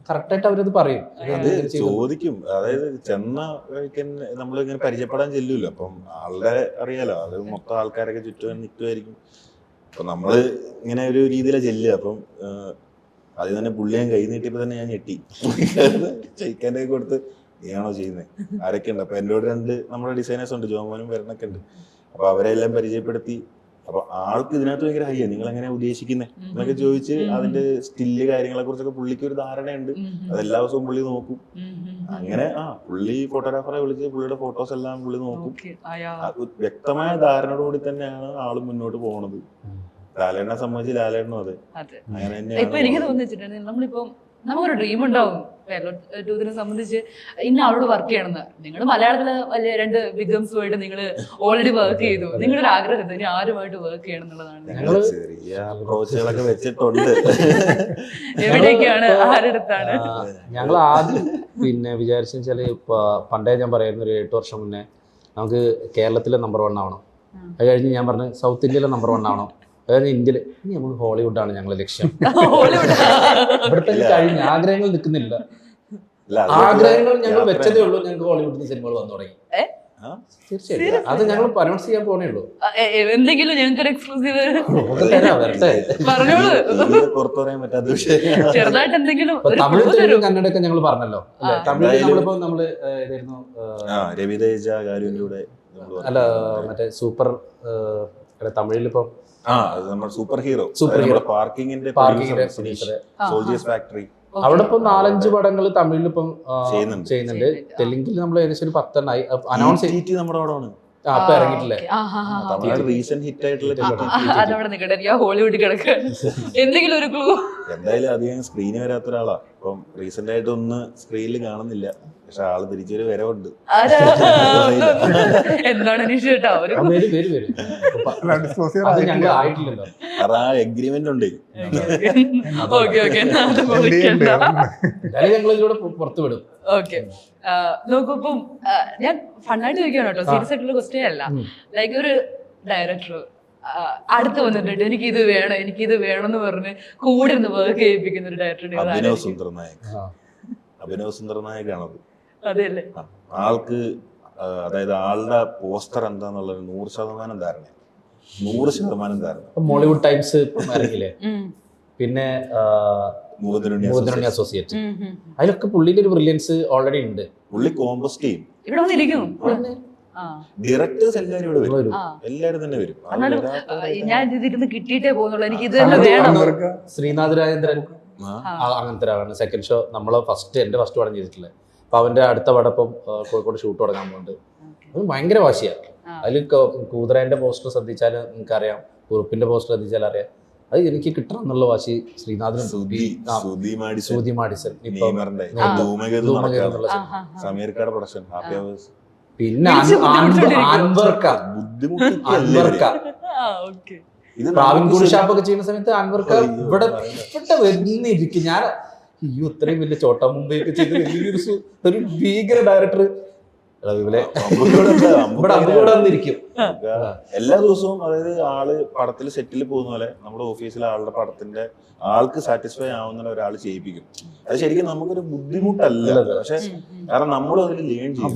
കറക്റ്റായിട്ട് അവരത് പറയും. അത് ചോദിക്കും. അതായത് ചെന്ന വഴിക്ക് നമ്മളിങ്ങനെ പരിചയപ്പെടാൻ ചെല്ലൂല്ലോ. അപ്പം ആളുടെ അറിയാലോ, അത് മൊത്തം ആൾക്കാരൊക്കെ ചുറ്റും നിൽക്കുമായിരിക്കും. അപ്പൊ നമ്മള് ഇങ്ങനെ ഒരു രീതിയിലാണ് ചെല്ലുക. അപ്പം അതിൽ തന്നെ പുള്ളി ഞാൻ കൈ നീട്ടിയപ്പോ തന്നെ ഞാൻ ഞെട്ടി. ചൈക്കാൻ്റെ കൊടുത്ത് നീയാണോ ചെയ്യുന്നത്, ആരൊക്കെ ഉണ്ട്? അപ്പൊ എന്നോട് 2 നമ്മുടെ ഡിസൈനേഴ്സ് ഉണ്ട്, ജോമോനും വരണൊക്കെ ഉണ്ട്. അപ്പൊ അവരെല്ലാം പരിചയപ്പെടുത്തി. അപ്പൊ ആൾക്ക് ഇതിനകത്ത് ഭയങ്കര ഹൈ, നിങ്ങൾ എങ്ങനെ ഉദ്ദേശിക്കുന്നത് എന്നൊക്കെ ചോദിച്ച് അതിന്റെ സ്റ്റില്ല് കാര്യങ്ങളെ കുറിച്ചൊക്കെ പുള്ളിക്ക് ഒരു ധാരണയുണ്ട്. അതെല്ലാ ദിവസവും പുള്ളി നോക്കും. അങ്ങനെ പുള്ളി ഫോട്ടോഗ്രാഫറെ വിളിച്ച് പുള്ളിയുടെ ഫോട്ടോസ് എല്ലാം പുള്ളി നോക്കും. വ്യക്തമായ ധാരണയോടുകൂടി തന്നെയാണ് ആള് മുന്നോട്ട് പോകുന്നത്. ലാലേട്ടനെ സംബന്ധിച്ച് ലാലേട്ടനും അതെ അങ്ങനെ തന്നെയാണ്. ഇപ്പൊ എനിക്ക് തോന്നിച്ചിട്ടുണ്ട് നമ്മളിപ്പോ നമുക്കൊരു ഡ്രീം ഉണ്ടാവും ടൂതിനെ സംബന്ധിച്ച് ഇന്ന ആളോട് വർക്ക് ചെയ്യണമെന്ന്. നിങ്ങൾ മലയാളത്തില് വലിയ 2 ബിഗംസുമായിട്ട് നിങ്ങൾ ഓൾറെഡി വർക്ക് ചെയ്തു. നിങ്ങളൊരു ആഗ്രഹം ഇനി ആരുമായിട്ട് വർക്ക് ചെയ്യണം എന്നുള്ളതാണ്. ചെറിയ അപ്രോച്ചുകളൊക്കെ വെച്ചിട്ടുണ്ട്. എവിടെയൊക്കെയാണ്, ആരെടുത്താണ്? ഞങ്ങൾ ആദ്യം പിന്നെ വിചാരിച്ചെന്ന് വെച്ചാല് പണ്ടേ ഞാൻ പറയുന്ന ഒരു 8 വർഷം മുന്നേ നമുക്ക് കേരളത്തിലെ നമ്പർ 1 ആവണം. അത് കഴിഞ്ഞ് ഞാൻ പറഞ്ഞു സൗത്ത് ഇന്ത്യയിലെ നമ്പർ 1 ആവണം. അതായത് ഇന്ത്യയില് ഇനി നമുക്ക് ഹോളിവുഡാണ് ഞങ്ങളുടെ ലക്ഷ്യം. ഇവിടുത്തെ കഴിഞ്ഞ ആഗ്രഹങ്ങൾ നിൽക്കുന്നില്ല. ആഗ്രഹങ്ങൾ ഞങ്ങൾ വെച്ചതേ ഉള്ളൂ. ഞങ്ങൾക്ക് ഹോളിവുഡിൽ സിനിമകൾ വന്നു തുടങ്ങി. തീർച്ചയായിട്ടും അത് ഞങ്ങൾ അനൗൺസ് ചെയ്യാൻ പോണേ ഉള്ളൂ. എന്തെങ്കിലും ഞങ്ങൾക്ക് എക്സ്ക്ലൂസീവ് പുറത്തു പറയാൻ പറ്റാത്ത വിഷയം ചെറുതായിട്ട് എന്തെങ്കിലും. തമിഴ്, തെലുങ്ക്, കന്നഡയൊക്കെ ഞങ്ങൾ പറഞ്ഞല്ലോ. തമിഴിൽ നമ്മളിപ്പോ നമ്മള് ഏതായിരുന്നു, രവിതേജ കാരുവിലൂടെ അല്ല മറ്റേ സൂപ്പർ തമിഴിലിപ്പോ സൂപ്പർ ഹീറോ പാർക്കിങ്ങിന്റെ സോൾജേഴ്സ് ഫാക്ടറി. അവിടെ ഇപ്പൊ 4-5 പടങ്ങൾ തമിഴിൽ ഇപ്പം ചെയ്യുന്നുണ്ട്. തെലുങ്കിൽ നമ്മൾ ഏകദേശം ഒരു 10 എണ്ണായി അനൗൺസ് ചെയ്തിട്ട് നമ്മുടെ അവിടെ അപ്പൊ ഇറങ്ങിയിട്ടില്ലേ. റീസെന്റ് ഹിറ്റ് ആയിട്ടുള്ള ഹോളിവുഡ് കിടക്കാൻ എന്തെങ്കിലും ഒരു ക്ലൂ. എന്തായാലും അധികം സ്ക്രീനിൽ വരാത്ത ഒരാളാ. ഇപ്പം റീസെന്റ് ആയിട്ട് ഒന്ന് സ്ക്രീനിൽ കാണുന്നില്ല. പക്ഷെ ആള് തിരിച്ചൊരു വരവുണ്ട്. എന്താണ് ആയിട്ടില്ലല്ലോ. എഗ്രിമെന്റ് ഉണ്ട്. ഞങ്ങളിലൂടെ പുറത്തു വിടും. ഓക്കെ നോക്കിപ്പം ഞാൻ ഫണ്ണായിട്ട് ചോദിക്കുകയാണ് കേട്ടോ, സീരിയസ് ആയിട്ടുള്ള ക്വസ്റ്റ്യൻ അല്ല. ലൈക്ക് ഒരു ഡയറക്ടർ അടുത്ത് വന്നിട്ടുണ്ട് എനിക്കിത് വേണം എനിക്കിത് വേണം എന്ന് പറഞ്ഞ് കൂടെ നിന്ന് വർക്ക് ചെയ്യിപ്പിക്കുന്ന ഒരു ഡയറക്ടർ. അഭിനവ് സുന്ദർ നായകാണത്. അതെല്ലേ ആൾക്ക്, അതായത് ആളുടെ പോസ്റ്റർ എന്താന്നുള്ളത് 100% ധാരണ. 100% ധാരണ. മോളിവുഡ് ടൈംസ് ഇറങ്ങില്ലേ, പിന്നെ അസോസിയേറ്റ്, അതിലൊക്കെ പുള്ളിന്റെ ഒരു ബ്രില്യൻസ് ഓൾറെഡി ഉണ്ട്. പുള്ളി കോമ്പോസ്റ്റ് ചെയ്യും. ഇവിടെ വന്നിരിക്കും ഡയറക്ടേഴ്സ് എല്ലാവരും ഇവിടെ വരും. എല്ലാവരും തന്നെ വരും. ഞാൻ ഇതിരുന്ന് കിട്ടിയിട്ടേ പോകുന്നുള്ളൂ, എനിക്ക് ഇത് തന്നെ വേണം. ശ്രീനാഥ് രാജേന്ദ്രൻ അങ്ങനത്തെ ഒരാളാണ്. സെക്കൻഡ് ഷോ നമ്മള് എന്റെ ഫസ്റ്റ് പടം ചെയ്തിട്ടില്ലേ. അപ്പൊ അവന്റെ അടുത്ത പടം ഇപ്പം കോഴിക്കോട് ഷൂട്ട് തുടങ്ങാൻ പോകുന്നുണ്ട്. അത് ഭയങ്കര വാശിയാണ്. അതിൽ കൂതറേന്റെ പോസ്റ്റർ ശ്രദ്ധിച്ചാൽ നിങ്ങൾക്കറിയാം, കുറുപ്പിന്റെ പോസ്റ്റർ ശ്രദ്ധിച്ചാൽ അറിയാം. അത് എനിക്ക് കിട്ടണം എന്നുള്ള വാശി ശ്രീനാഥിനും സൂതി മാഡിസൺ പിന്നെ പ്രാവിൻകൂടി ഷാപ്പൊക്കെ ചെയ്യുന്ന സമയത്ത് അൻവർക്ക ഇവിടെ വന്നിരിക്കും. ഞാൻ ഇത്രയും വലിയ ചോട്ടാ മുംബൈയൊക്കെ ചെയ്ത് വലിയൊരു ഒരു ഭീകര ഡയറക്ടർ എല്ലാ ദിവസവും. അതായത് ആള് പടത്തിൽ സെറ്റിൽ പോകുന്ന പോലെ നമ്മുടെ ഓഫീസിലെ ആളുടെ പടത്തിന്റെ ആൾക്ക് സാറ്റിസ്ഫൈ ആവുന്ന ഒരാൾ ചെയ്യിപ്പിക്കും. അത് ശരിക്കും നമുക്കൊരു ബുദ്ധിമുട്ടല്ല, പക്ഷെ കാരണം നമ്മളും അതിൽ ലേൺ ചെയ്യും.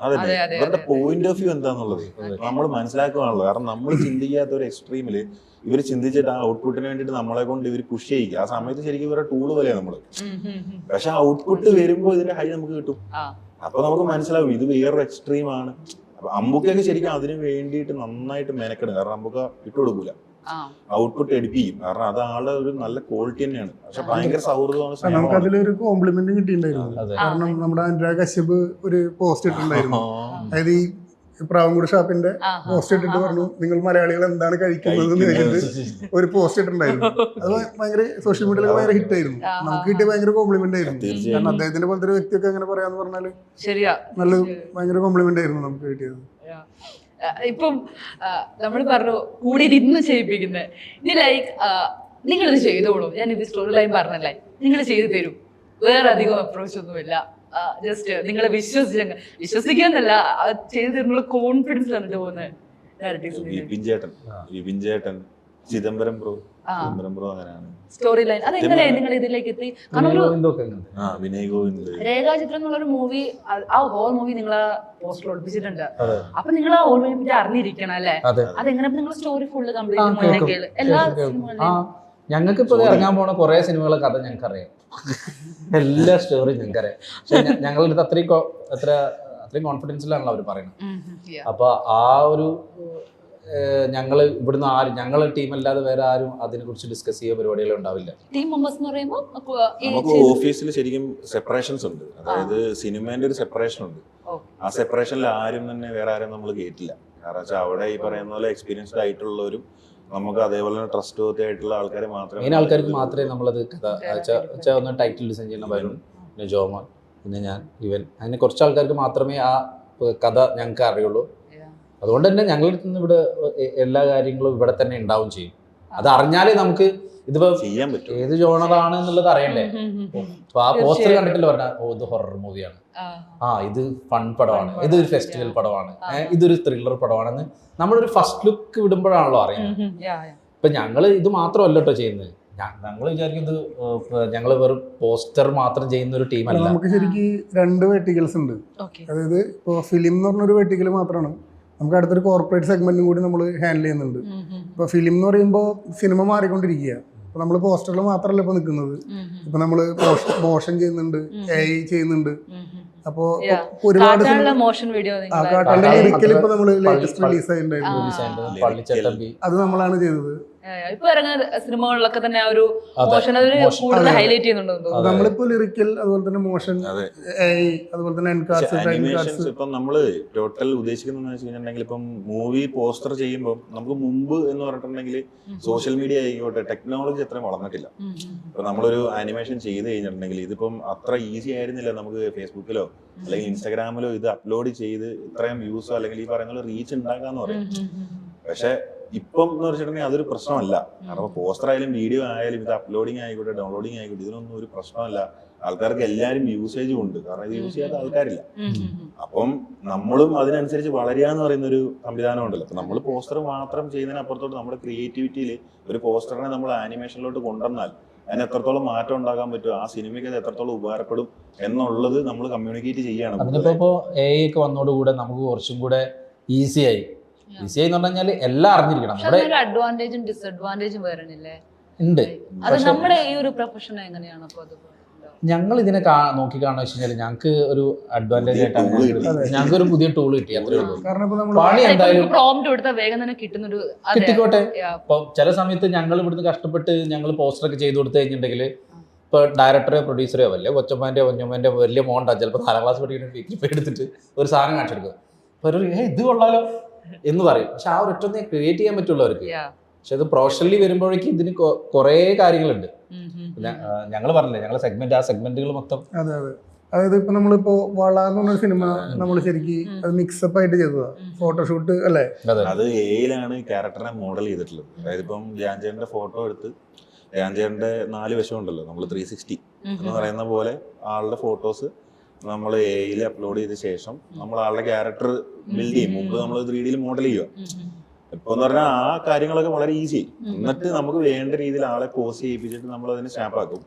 അതല്ലേ ഇവരുടെ പോയിന്റ് ഓഫ് വ്യൂ എന്താന്നുള്ളത് നമ്മൾ മനസ്സിലാക്കുകയാണല്ലോ. കാരണം നമ്മൾ ചിന്തിക്കാത്ത ഒരു എക്സ്ട്രീമില് ഇവർ ചിന്തിച്ചിട്ട് ആ ഔട്ട്പുട്ടിന് വേണ്ടിട്ട് നമ്മളെ കൊണ്ട് ഇവർ പുഷ് ചെയ്യിക്കുക. ആ സമയത്ത് ശരിക്കും ഇവരുടെ ടൂള് പോലെയാണ് നമ്മള്. പക്ഷെ ആ ഔട്ട്പുട്ട് വരുമ്പോൾ ഇതിന്റെ ഹൈ നമുക്ക് കിട്ടും. അപ്പൊ നമുക്ക് മനസ്സിലാവും ഇത് വേറൊരു എക്സ്ട്രീം ആണ്. അപ്പൊ അമ്പുക്കൊക്കെ ശരിക്കും അതിന് വേണ്ടിയിട്ട് നന്നായിട്ട് മെനക്കെടും. കാരണം അമ്പുക്ക ഇട്ടുകൊടുക്കൂല, ഔട്ട്പുട്ട് എടുപ്പിക്കും. കാരണം അത് ആളുടെ ഒരു നല്ല ക്വാളിറ്റി തന്നെയാണ്. പക്ഷെ ഭയങ്കര സൗഹൃദമാണ്. നമുക്ക് അതിലൊരു കോംപ്ലിമെന്റ് കിട്ടിയിട്ടുണ്ടായിരുന്നു. കാരണം നമ്മുടെ അനുരാഗ് കശ്യപ് ഒരു പോസ്റ്റ് ഇട്ടിട്ടുണ്ടായിരുന്നു. അതായത് ഈ പ്രാവൻകൂടി ഷാപ്പിന്റെ പോസ്റ്റ് ഇട്ടിട്ട് പറഞ്ഞു നിങ്ങൾ മലയാളികൾ എന്താണ് കഴിക്കുന്നത് എന്ന് ചോദിച്ചിട്ട് ഒരു പോസ്റ്റ് ഇട്ടിട്ടുണ്ടായിരുന്നു. അത് ഭയങ്കര സോഷ്യൽ മീഡിയയിലൊക്കെ ഭയങ്കര ഹിറ്റ് ആയിരുന്നു. നമുക്ക് കിട്ടിയ ഭയങ്കര കോംപ്ലിമെന്റ് ആയിരുന്നു. കാരണം അദ്ദേഹത്തിന്റെ പോലത്തെ ഒരു വ്യക്തിയൊക്കെ അങ്ങനെ പറയാന്ന് പറഞ്ഞാല് നല്ല ഭയങ്കര കോംപ്ലിമെന്റ് ആയിരുന്നു നമുക്ക് കിട്ടിയത്. ഇപ്പം നമ്മൾ പറഞ്ഞു കൂടി ഇരുന്ന് ചെയ്യിപ്പിക്കുന്നത്. ഇനി ലൈക്ക് നിങ്ങളിത് ചെയ്തോളൂ, ഞാൻ ഇത് സ്റ്റോറി ലൈൻ പറഞ്ഞല്ലേ, നിങ്ങൾ ചെയ്തു തരും, വേറെ അധികം അപ്രോച്ച് ഒന്നുമില്ല. ജസ്റ്റ് നിങ്ങളെ വിശ്വസിക്കാന്നല്ല, ചെയ്തു തരുന്നുള്ള കോൺഫിഡൻസ് തന്നിട്ട് പോകുന്നത്. വിപിൻ ചേട്ടൻ ചിദംബരം ബ്രോ അങ്ങനെയാണ് സ്റ്റോറി ലൈൻ. അതെങ്ങനെയാ നിങ്ങൾ ഇതിലേക്ക് എത്തി? കാരണം ഒരു വിനയ് ഗോവിന്ദ് രേഖാചിത്രം എന്നുള്ളൊരു മൂവി, ആ ഹോൾ മൂവി നിങ്ങൾ പോസ്റ്റർ ഒളിപ്പിച്ചിട്ടുണ്ട്. അപ്പൊ നിങ്ങൾ ആ ഹോൾ മൂവി അറിഞ്ഞിരിക്കണം അല്ലേ? അതെങ്ങനെ നിങ്ങൾ സ്റ്റോറി ഫുള്ള് കംപ്ലീറ്റ് എല്ലാ സിനിമകളിലും? ഞങ്ങൾക്ക് ഇപ്പോൾ ഇറങ്ങാൻ പോണ കുറെ സിനിമകളെ കഥ ഞങ്ങൾക്ക് അറിയാം, എല്ലാ സ്റ്റോറിയും ഞങ്ങൾക്ക് അറിയാം. പക്ഷെ ഞങ്ങളുടെ അടുത്ത് അത്രയും കോൺഫിഡൻസിലാണല്ലോ അവർ പറയുന്നത്. അപ്പൊ ആ ഒരു ഞങ്ങൾ ഇവിടുന്ന് ആരും ഞങ്ങളെ ടീം അല്ലാതെ വേറെ ആരും അതിനെ കുറിച്ച് ഡിസ്കസ് ചെയ്യുക പരിപാടികൾ ഉണ്ടാവില്ല. ടീം മെമ്പേഴ്സ് എന്ന് പറയുമ്പോൾ നമുക്ക് ഓഫീസിൽ ശരിക്കും സെപ്പറേഷൻസ് ഉണ്ട്. അതായത് സിനിമേന്റെ ഒരു സെപ്പറേഷൻ ഉണ്ട്. ആ സെപ്പറേഷനിൽ ആരും തന്നെ വേറെ ആരും നമ്മൾ കേട്ടില്ല. കാരണം വെച്ചാൽ അവിടെ ഈ പറയുന്ന പോലെ എക്സ്പീരിയൻസ്ഡ് ആയിട്ടുള്ളവരും നമുക്ക് അതേപോലെ തന്നെ ട്രസ്റ്റ് വർത്തി ആയിട്ടുള്ള ആൾക്കാരെ മാത്രമേ മെയിൻ ആൾക്കാർക്ക് മാത്രമേ നമ്മളത് കഥ ഒന്ന് ടൈറ്റിൽ ഡിസൈൻ ചെയ്യുന്ന വരുൺ, പിന്നെ ജോമോൻ, പിന്നെ ഞാൻ, ഇവൻ, അങ്ങനെ കുറച്ച് ആൾക്കാർക്ക് മാത്രമേ ആ കഥ ഞങ്ങൾക്ക് അറിയുള്ളൂ. അതുകൊണ്ട് തന്നെ ഞങ്ങളുടെ അടുത്ത് ഇവിടെ എല്ലാ കാര്യങ്ങളും ഇവിടെ തന്നെ ഉണ്ടാവും ചെയ്യും. അത് അറിഞ്ഞാലേ നമുക്ക് ഇതിപ്പോ ചെയ്യാൻ പറ്റും, ഏത് ജോണറാണ് എന്നുള്ളത് അറിയണ്ടേ. അപ്പൊ ആ പോസ്റ്റർ കണ്ടിട്ടില്ല പറഞ്ഞാൽ ഇത് ഹൊറർ മൂവിയാണ്, ഇത് ഫൺ പടമാണ്, ഇതൊരു ഫെസ്റ്റിവൽ പടമാണ്, ഇതൊരു ത്രില്ലർ പടമാണെന്ന് നമ്മളൊരു ഫസ്റ്റ് ലുക്ക് വിടുമ്പോഴാണല്ലോ അറിയുന്നത്. ഇപ്പൊ ഞങ്ങള് ഇത് മാത്രമല്ല കേട്ടോ ചെയ്യുന്നത്. ഞങ്ങൾ വിചാരിക്കുന്നത് ഞങ്ങൾ വെറും പോസ്റ്റർ മാത്രം ചെയ്യുന്ന ഒരു ടീമല്ല. നമുക്ക് ശരിക്കും 2 വെർട്ടിക്കൽസ് ഉണ്ട്. അതായത് ഇപ്പൊ ഫിലിം എന്ന് പറഞ്ഞൊരു വെർട്ടിക്കൽ മാത്രമാണ്. നമുക്ക് അടുത്തൊരു കോർപ്പറേറ്റ് സെഗ്മെന്റും കൂടി നമ്മൾ ഹാൻഡിൽ ചെയ്യുന്നുണ്ട്. ഇപ്പൊ ഫിലിം എന്ന് പറയുമ്പോൾ സിനിമ മാറിക്കൊണ്ടിരിക്കുക. ഇപ്പൊ നമ്മൾ പോസ്റ്ററിൽ മാത്രമല്ല ഇപ്പൊ നിൽക്കുന്നത്. ഇപ്പൊ നമ്മള് മോഷൻ ചെയ്യുന്നുണ്ട്, AI ചെയ്യുന്നുണ്ട്. അപ്പോ ഒരുപാട് മോഷൻ വീഡിയോ ഇപ്പൊ നമ്മള് ലേറ്റസ്റ്റ് റിലീസ് ആയിട്ടുണ്ടായിരുന്നു, അത് നമ്മളാണ് ചെയ്തത്. ഇപ്പൊ ഇറങ്ങുന്ന സിനിമകളിലൊക്കെ തന്നെ ആ ഒരു മോഷൻ കൂടുതൽ ഹൈലൈറ്റ് ചെയ്യുന്നുണ്ടോ? നമ്മളിപ്പോ ലിറിക്കൽ, അതുപോലെ തന്നെ മോഷൻ, അതുപോലെ തന്നെ അനിമേഷൻസ്. ഇപ്പം നമ്മള് ടോട്ടൽ ഉദ്ദേശിക്കുന്നത് വെച്ചിട്ടുണ്ടെങ്കിൽ ഇപ്പം മൂവി പോസ്റ്റർ ചെയ്യുമ്പോൾ നമുക്ക് മുമ്പ് എന്ന് പറഞ്ഞിട്ടുണ്ടെങ്കിൽ സോഷ്യൽ മീഡിയ ആയിക്കോട്ടെ ടെക്നോളജി അത്രയും വളർന്നിട്ടില്ല. ഇപ്പൊ നമ്മളൊരു ആനിമേഷൻ ചെയ്ത് കഴിഞ്ഞിട്ടുണ്ടെങ്കിൽ ഇതിപ്പം അത്ര ഈസി ആയിരുന്നില്ല നമുക്ക് ഫേസ്ബുക്കിലോ അല്ലെങ്കിൽ ഇൻസ്റ്റാഗ്രാമിലോ ഇത് അപ്ലോഡ് ചെയ്ത് ഇത്രയും വ്യൂസോ അല്ലെങ്കിൽ ഈ പറയുന്ന റീച്ച് ഉണ്ടാക്കാന്ന് പറയും. പക്ഷെ ഇപ്പം എന്ന് വെച്ചിട്ടുണ്ടെങ്കിൽ അതൊരു പ്രശ്നമല്ല. കാരണം പോസ്റ്റർ ആയാലും വീഡിയോ ആയാലും ഇത് അപ്ലോഡിങ് ആയിക്കോട്ടെ ഡൗൺലോഡിങ് ആയിക്കോട്ടെ ഇതിനൊന്നും ഒരു പ്രശ്നമല്ല. ആൾക്കാർക്ക് എല്ലാവരും യൂസേജും ഉണ്ട്, കാരണം ഇത് യൂസ് ചെയ്യാത്ത ആൾക്കാരില്ല. അപ്പം നമ്മളും അതിനനുസരിച്ച് വളരുക എന്ന് പറയുന്ന ഒരു സംവിധാനം ഉണ്ടല്ലോ. അപ്പൊ നമ്മൾ പോസ്റ്റർ മാത്രം ചെയ്യുന്നതിനപ്പുറത്തോട്ട് നമ്മുടെ ക്രിയേറ്റിവിറ്റിയിൽ ഒരു പോസ്റ്ററിനെ നമ്മൾ ആനിമേഷനിലോട്ട് കൊണ്ടുവന്നാൽ അതിന് എത്രത്തോളം മാറ്റം ഉണ്ടാക്കാൻ പറ്റും, ആ സിനിമയ്ക്ക് അത് എത്രത്തോളം ഉപകാരപ്പെടും എന്നുള്ളത് നമ്മൾ കമ്മ്യൂണിക്കേറ്റ് ചെയ്യാണ്. അതിനിപ്പോ AI ഒക്കെ വന്നതോടുകൂടെ നമുക്ക് കുറച്ചും കൂടെ ഈസിയായി എന്ന് പറഞ്ഞാൽ എല്ലാം അറിഞ്ഞിരിക്കണം. അഡ്വാൻറ്റേജും ഡിസഡ്വാൻറ്റേജും വരണില്ലേ? ഉണ്ട്. അത് നമ്മുടെ ഈ ഒരു പ്രൊഫഷൻ എങ്ങനെയാണ് അപ്പൊ അത് ഞങ്ങൾ ഇതിനെ നോക്കി കാണുന്ന വെച്ച് കഴിഞ്ഞാൽ ഞങ്ങൾക്ക് ഒരു അഡ്വാൻറ്റേജ് ആയിട്ടാണ് ഞങ്ങൾക്ക് ഒരു പുതിയ ടൂൾ കിട്ടി, അത്രേ ഉള്ളൂ. പണി എന്തായാലും പ്രോംപ്റ്റ് കൊടുത്താൽ വേഗം തന്നെ കിട്ടുന്നൊരു കിട്ടിക്കോട്ടെ. ഇപ്പൊ ചില സമയത്ത് ഞങ്ങൾ ഇവിടുന്ന് കഷ്ടപ്പെട്ട് ഞങ്ങൾ പോസ്റ്റർ ഒക്കെ ചെയ്ത് കൊടുത്തു കഴിഞ്ഞിട്ടുണ്ടെങ്കിൽ ഇപ്പൊ ഡയറക്ടറോ പ്രൊഡ്യൂസറോ വല്ല കൊച്ചമ്മേന്റെ കുഞ്ഞമ്മേന്റെ വലിയ മോണ്ടാ ചിലപ്പോൾ 4ാം ക്ലാസ് പഠിക്കുന്ന എടുത്തിട്ട് ഒരു സാധനം കാണിച്ചെടുക്കും. അപ്പൊ ഒരു ഇത് കൊള്ളാലോ എന്ന് പറയും. പക്ഷെ ആ ഒരൊറ്റ ക്രിയേറ്റ് ചെയ്യാൻ പറ്റുള്ളൂ അവർക്ക്. പക്ഷെ അത് പ്രൊഫഷണലി വരുമ്പോഴേക്കും ഇതിന് കുറേ കാര്യങ്ങളുണ്ട്. ഞങ്ങൾ പറഞ്ഞില്ലേ ഞങ്ങളെ സെഗ്മെന്റ്, ആ സെഗ്മെന്റുകൾ മൊത്തം. അതെ അതെ. അതായത് ഇപ്പൊ നമ്മളിപ്പോ വള എന്ന് പറഞ്ഞ സിനിമ നമ്മൾ ശരിക്കും അത് മിക്സപ്പ് ആയിട്ട് ചെയ്തതാ, ഫോട്ടോഷൂട്ട് അല്ലേ? അത് AI-ലാണ് ക്യാരക്ടറിനെ മോഡൽ ചെയ്തിട്ടുള്ളത്. അതായത് ഇപ്പം ധ്യാൻചേട്ടന്റെ ഫോട്ടോ എടുത്ത് ധ്യാൻചേട്ടന്റെ 4 വശം ഉണ്ടല്ലോ, നമ്മൾ 360 എന്ന് പറയുന്ന പോലെ ആളുടെ ഫോട്ടോസ് നമ്മൾ AI-ൽ അപ്ലോഡ് ചെയ്ത ശേഷം നമ്മൾ ആളുടെ ക്യാരക്ടർ ബിൽഡ് ചെയ്യും. മുമ്പ് നമ്മൾ 3D മോഡൽ ചെയ്യുക. ഇപ്പൊ എന്ന് പറഞ്ഞാൽ ആ കാര്യങ്ങളൊക്കെ വളരെ ഈസി. എന്നിട്ട് നമുക്ക് വേണ്ട രീതിയിൽ ആളെ പോസ് ചെയ്യിപ്പിച്ചിട്ട് നമ്മൾ അതിനെ സ്നാപ്പാക്കും,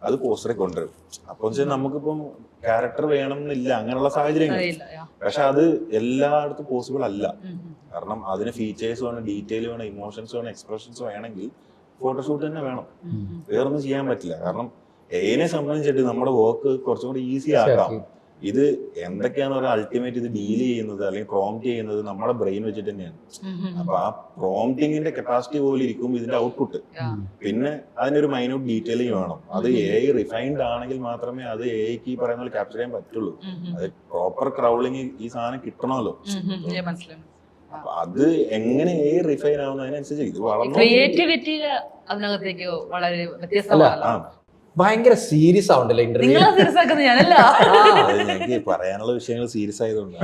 അത് പോസ്റ്ററിൽ കൊണ്ടുവരും. അപ്പൊ വെച്ചാൽ നമുക്കിപ്പം ക്യാരക്ടർ വേണം എന്നില്ല, അങ്ങനെയുള്ള സാഹചര്യങ്ങൾ. പക്ഷെ അത് എല്ലായിടത്തും പോസിബിൾ അല്ല. കാരണം അതിന് ഫീച്ചേഴ്സ് വേണം, ഡീറ്റെയിൽ വേണം, ഇമോഷൻസ് വേണം, എക്സ്പ്രഷൻസ് വേണമെങ്കിൽ ഫോട്ടോഷൂട്ട് തന്നെ വേണം. വേറൊന്നും ചെയ്യാൻ പറ്റില്ല. കാരണം AI-നെ സംബന്ധിച്ചിട്ട് നമ്മുടെ വർക്ക് കുറച്ചും കൂടി ഈസി ആക്കാം. ഇത് എന്തൊക്കെയാന്ന് പറഞ്ഞാൽ അൾട്ടിമേറ്റ് ഇത് ഡീൽ ചെയ്യുന്നത് അല്ലെങ്കിൽ പ്രോംപ്റ്റ് ചെയ്യുന്നത് നമ്മുടെ ബ്രെയിൻ വെച്ചിട്ട് തന്നെയാണ്. അപ്പൊ ആ പ്രോംപ്റ്റിങ്ങിന്റെ കപ്പാസിറ്റി പോലെ ഇരിക്കും ഇതിന്റെ ഔട്ട്പുട്ട്. പിന്നെ അതിനൊരു മൈന്യൂട്ട് ഡീറ്റെയിലിംഗ് വേണം. അത് AI റിഫൈൻഡ് ആണെങ്കിൽ മാത്രമേ അത് AIക്ക് പറയുന്ന പോലെ ക്യാപ്ചർ ചെയ്യാൻ പറ്റുള്ളൂ. അത് പ്രോപ്പർ ക്രൗളിങ് ഈ സാധനം കിട്ടണമല്ലോ. അപ്പൊ അത് എങ്ങനെ AI റിഫൈൻ ആവുന്നതിനനുസരിച്ച് ഇത് ക്രിയേറ്റിവിറ്റി അതിനകത്തേക്ക് വളരെ വ്യത്യസ്തമാണ്. ഭയങ്കര സീരിയസ് ആവണ്ടല്ലേ ഇന്റർവ്യൂ? എനിക്ക് പറയാനുള്ള വിഷയങ്ങൾ സീരിയസ് ആയതുകൊണ്ട്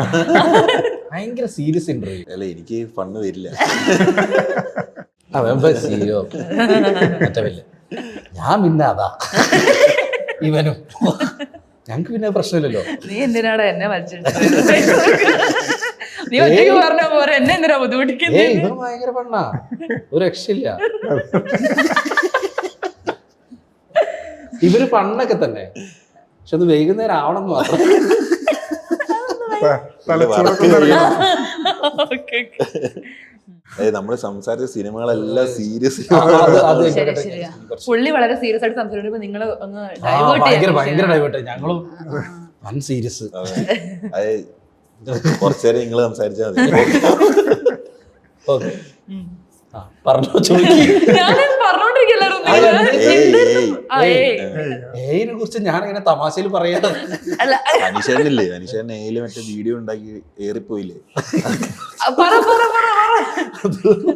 ഭയങ്കര സീരിയസ് ഇന്റർവ്യൂ അല്ല, എനിക്ക് ഫണ്ട് വരില്ല. ഞാൻ പിന്നെ അതാ ഇവനും ഞങ്ങക്ക് പിന്നെ പ്രശ്നമില്ലല്ലോ. നീ എന്തിനാണ് എന്നെ വലിച്ചിട്ട് നീ ഒറ്റയ്ക്ക് പറഞ്ഞ പോരെ, എന്നെ എന്തിനാ ബുദ്ധിമുട്ടിക്കുന്നത്? ഇവർ ഭയങ്കര പണ്ണാ, ഒരു രക്ഷയില്ല. ഇവര് പണ്ണൊക്കെ തന്നെ, പക്ഷെ അത് വൈകുന്നേരം ആവണം എന്ന് മാത്രം. തലച്ചോറൊക്കെ നിറയണം. നമ്മള് സംസാരിച്ച സിനിമകളെല്ലാം സീരിയസ്. പുള്ളി വളരെ സീരിയസ് ആയിട്ട് സംസാരിക്കുമ്പോ നിങ്ങള് ഒന്ന് ഭയങ്കര ഡൈവേർട്ട്, ഞങ്ങളും വൺ സീരിയസ്. കുറച്ചേരം നിങ്ങള് സംസാരിച്ചാൽ മതി. ഓക്കെ പറഞ്ഞോ, ഏയിനെ കുറിച്ച് ഞാനിങ്ങനെ തമാശയിൽ പറയാതെ. അനീഷേട്ടനില്ലേ, അനീഷേട്ടൻ ഏയില് മറ്റേ വീഡിയോ ഉണ്ടാക്കി ഏറിപ്പോയില്ലേ?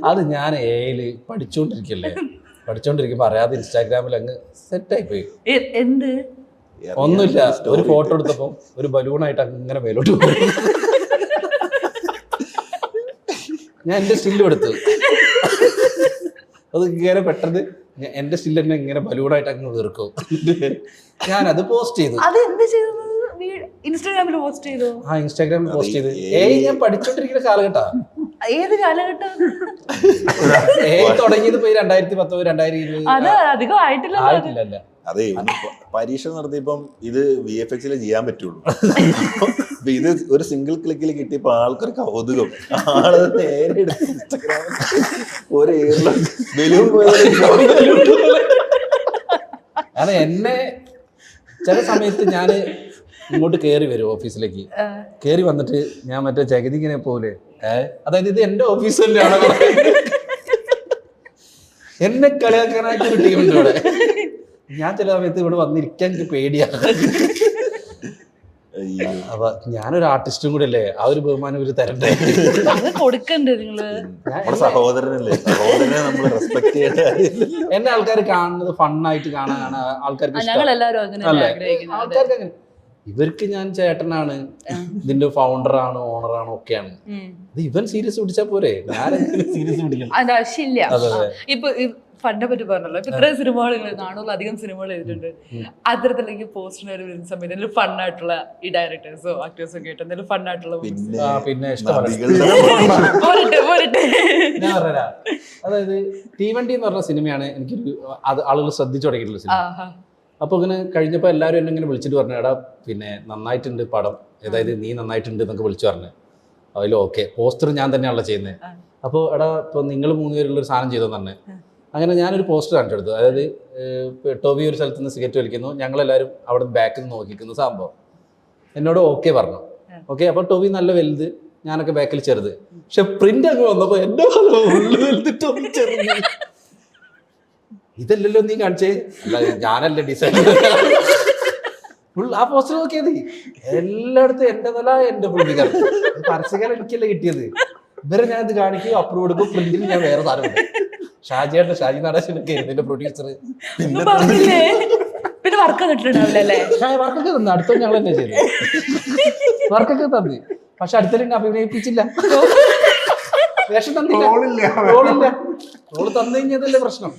അത് ഞാൻ ഏയില് പഠിച്ചോണ്ടിരിക്കുമ്പോ അറിയാതെ ഇൻസ്റ്റാഗ്രാമിൽ അങ്ങ് സെറ്റായി പോയി. എന്ത് ഒന്നുമില്ല, ഒരു ഫോട്ടോ എടുത്തപ്പോ ഒരു ബലൂണായിട്ട് അങ്ങനെ മേലോട്ട് പോയി. ഞാൻ എന്റെ സ്റ്റില്ലും എടുത്തു, അത് ഇങ്ങനെ പെട്ടെന്ന് എന്റെ സ്റ്റിൽ തന്നെ ഇങ്ങനെ ബലൂണായിട്ട് അങ്ങ് തീർക്കും. ഞാനത് പോസ്റ്റ് ചെയ്തു. ഇൻസ്റ്റാഗ്രാമിൽ പോസ്റ്റ് ചെയ്തു. ആ ഇൻസ്റ്റാഗ്രാമിൽ പോസ്റ്റ് ചെയ്ത്. ഞാൻ പഠിച്ചോണ്ടിരിക്കുന്ന കാലഘട്ടാ. ഏത് കാലഘട്ടം? തുടങ്ങിയത് ഇപ്പൊ 2010 2020 അത് അധികം ആയിട്ടില്ല. അതെ, പരീക്ഷ നടത്തിയപ്പം ഇത് VFX ചെയ്യാൻ പറ്റുള്ളൂ. അപ്പൊ ഇത് ഒരു സിംഗിൾ ക്ലിക്കിൽ കിട്ടിയപ്പോ ആൾക്കൊരു കൗതുകം. ആള് നേരെ എടുത്ത് ഇൻസ്റ്റാഗ്രാമിൽ ഒരു കാരണം എന്നെ ചില സമയത്ത് ഞാൻ ഇങ്ങോട്ട് കയറി വരും ഓഫീസിലേക്ക്. കയറി വന്നിട്ട് ഞാൻ മറ്റേ ജഗതിക്കിനെ പോലെ, അതായത് ഇത് എന്റെ ഓഫീസ് തന്നെയാണ്, എന്നെ കളിയാക്കാനായിട്ട് ഒരു ടീമുണ്ട് ഇവിടെ. ഞാൻ ചില സമയത്ത് ഇവിടെ വന്നിരിക്കാൻ എനിക്ക് പേടിയാണ്. അപ്പൊ ഞാനൊരു ആർട്ടിസ്റ്റും കൂടെ അല്ലേ, ആ ഒരു ബഹുമാനം ഒരു തരണ്ടേ, കൊടുക്കണ്ടേ നിങ്ങള്? സഹോദരനല്ലേ, സഹോദരനെ നമ്മൾ റെസ്പെക്ട് ചെയ്യേണ്ട. എന്നെ ആൾക്കാർ കാണുന്നത് ഫണ്ണായിട്ട് കാണാനാണ് ആൾക്കാർക്ക് ഇഷ്ടം. ആൾക്കാർക്ക് അങ്ങനെ. ഇവർക്ക് ഞാൻ ചേട്ടനാണ്, ഇതിന്റെ ഫൗണ്ടറാണ്, ഓണറാണ്, ഒക്കെയാണ്. ഇവൻ സീരിയസ് പിടിച്ചാ പോരെ, ഞാൻ സീരിയസ് പിടിക്കണം. ഇപ്പൊ ഫണ്ടിനെ പറ്റി പറഞ്ഞല്ലോ, ഇപ്പൊ ഇത്രയും സിനിമകൾ നിങ്ങൾ കാണുള്ളൂ, അധികം സിനിമകൾ ചെയ്തിട്ടുണ്ട്. അത്തരത്തിലേക്ക് പോസ്റ്റിന് വരുന്ന സമയത്ത് എന്തെങ്കിലും ഫണ്ണായിട്ടുള്ള ഈ ഡയറക്ടേഴ്സോ ആക്ടേഴ്സോ ഒക്കെ ആയിട്ട് എന്തെങ്കിലും ഫണ്ണായിട്ടുള്ള പിന്നെ ഇഷ്ടമാണ്. ഞാൻ പറഞ്ഞ അതായത് തീവണ്ടി എന്ന് പറഞ്ഞ സിനിമയാണ് എനിക്കൊരു അത് ആളുകൾ ശ്രദ്ധിച്ചു തുടങ്ങിയിട്ടുള്ള സിനിമ. അപ്പൊ ഇങ്ങനെ കഴിഞ്ഞപ്പോ എല്ലാവരും എന്നെ ഇങ്ങനെ വിളിച്ചിട്ട് പറഞ്ഞു, എടാ പിന്നെ നന്നായിട്ടുണ്ട് പടം, അതായത് നീ നന്നായിട്ടുണ്ട് എന്നൊക്കെ വിളിച്ചു പറഞ്ഞു. അതിൽ ഓക്കെ, പോസ്റ്റർ ഞാൻ തന്നെയാണല്ലോ ചെയ്യുന്നത്. അപ്പോൾ എടാ ഇപ്പോൾ നിങ്ങൾ 3 പേരുള്ള ഒരു സാധനം ചെയ്തെന്ന് പറഞ്ഞു. അങ്ങനെ ഞാനൊരു പോസ്റ്റർ കണ്ടെടുത്തു. അതായത് ടോബി ഒരു സ്ഥലത്ത് നിന്ന് സിഗരറ്റ് വലിക്കുന്നു, ഞങ്ങളെല്ലാവരും അവിടെ ബാക്കിൽ നിന്ന് നോക്കിക്കുന്നു സംഭവം. എന്നോട് ഓക്കെ പറഞ്ഞു. ഓക്കെ, അപ്പോൾ ടോബി നല്ല വലുത്, ഞാനൊക്കെ ബാക്കിൽ ചെറുത്. പക്ഷെ പ്രിന്റ് അങ്ങ് വന്നപ്പോ എന്റെ ഉള്ളു വലുതിട്ട് ചെറുത്. ഇതല്ലല്ലോ നീ കാണിച്ചേ, അല്ല ഞാനല്ലേ ഡിസൈൻ. ആ പോസ്റ്റർ നോക്കിയത് എല്ലായിടത്തും എന്റെ തല എന്റെ പുള്ളിക്കാർ. പരസ്യക്കാരൻ എനിക്കല്ലേ കിട്ടിയത്. ഇവരെ ഞാൻ ഇത് കാണിക്കും, അപ്രൂവ് എടുക്കും, പ്രിന്റിൽ ഞാൻ വേറെ സാധനം. ഷാജിയുടെ ഷാജി നാടാശനൊക്കെ ഇതിന്റെ പ്രൊഡ്യൂസർ. പിന്നെ വർക്കൊക്കെ തന്നു, അടുത്ത ഞങ്ങൾ തന്നെ ചെയ്തു. വർക്കൊക്കെ തന്നു, പക്ഷെ അടുത്തന്നെ അഭിനയിപ്പിച്ചില്ല. വേഷം തന്നില്ല, റോള് തന്നു കഴിഞ്ഞതല്ലേ പ്രശ്നം.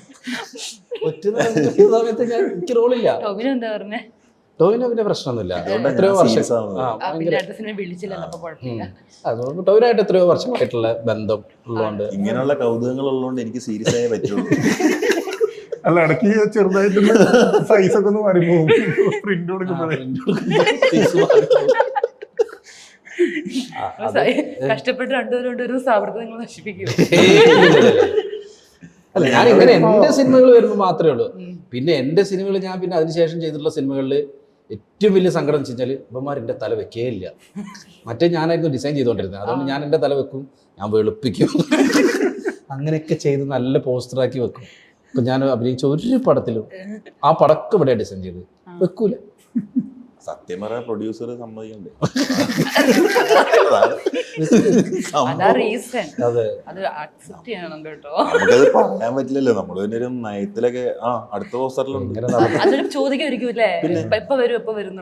ഒറ്റ സമയത്ത് ഞാൻ എനിക്ക് റോളില്ല. ടോവിനോ പിന്നെ പ്രശ്നമൊന്നുമില്ല. എത്രയോ വർഷം ടോവിനായിട്ട് എത്രയോ വർഷമായിട്ടുള്ള ബന്ധം ഉള്ളതുകൊണ്ട് ഇങ്ങനെയുള്ള കൗതുകങ്ങൾ ഉള്ളതുകൊണ്ട് എനിക്ക് സീരിയസ് ആയേ പറ്റുള്ളൂ. അല്ല, ഇടയ്ക്ക് ചെറുതായിട്ട് സൈസ് ഒക്കെ ഒന്ന് മാറി പോകും പ്രിന്റ് കൊടുക്കുമ്പോഴേ. കഷ്ടപ്പെട്ട് രണ്ടുപേരും സൗഹൃദം നിങ്ങൾ നശിപ്പിക്കും. അല്ല, ഞാൻ ഇങ്ങനെ എന്റെ സിനിമകൾ വരുമ്പോൾ മാത്രമേ ഉള്ളൂ. പിന്നെ എന്റെ സിനിമകൾ ഞാൻ പിന്നെ അതിനുശേഷം ചെയ്തിട്ടുള്ള സിനിമകളിൽ ഏറ്റവും വലിയ സങ്കടം എന്ന് വെച്ച് കഴിഞ്ഞാൽ ഇവന്മാർ എൻ്റെ തല വെക്കേയില്ല. മറ്റേ ഞാനായിരുന്നു ഡിസൈൻ ചെയ്തുകൊണ്ടിരുന്നത്. അതുകൊണ്ട് ഞാൻ എൻ്റെ തല വെക്കും, ഞാൻ വെളുപ്പിക്കും, അങ്ങനെയൊക്കെ ചെയ്ത് നല്ല പോസ്റ്ററാക്കി വെക്കും. ഇപ്പം ഞാൻ അഭിനയിച്ച ഒരു പടത്തിലും ആ പടക്കം ഇവിടെ ഡിസൈൻ ചെയ്ത് വെക്കൂല. സത്യം പറയാൻ പ്രൊഡ്യൂസർ സമ്മതിക്കണ്ടേ? നമുക്കത് പറയാൻ പറ്റില്ലല്ലോ. നമ്മള് പിന്നെ ഒരു നയത്തിലൊക്കെ അടുത്ത പോസ്റ്ററിലുണ്ട്,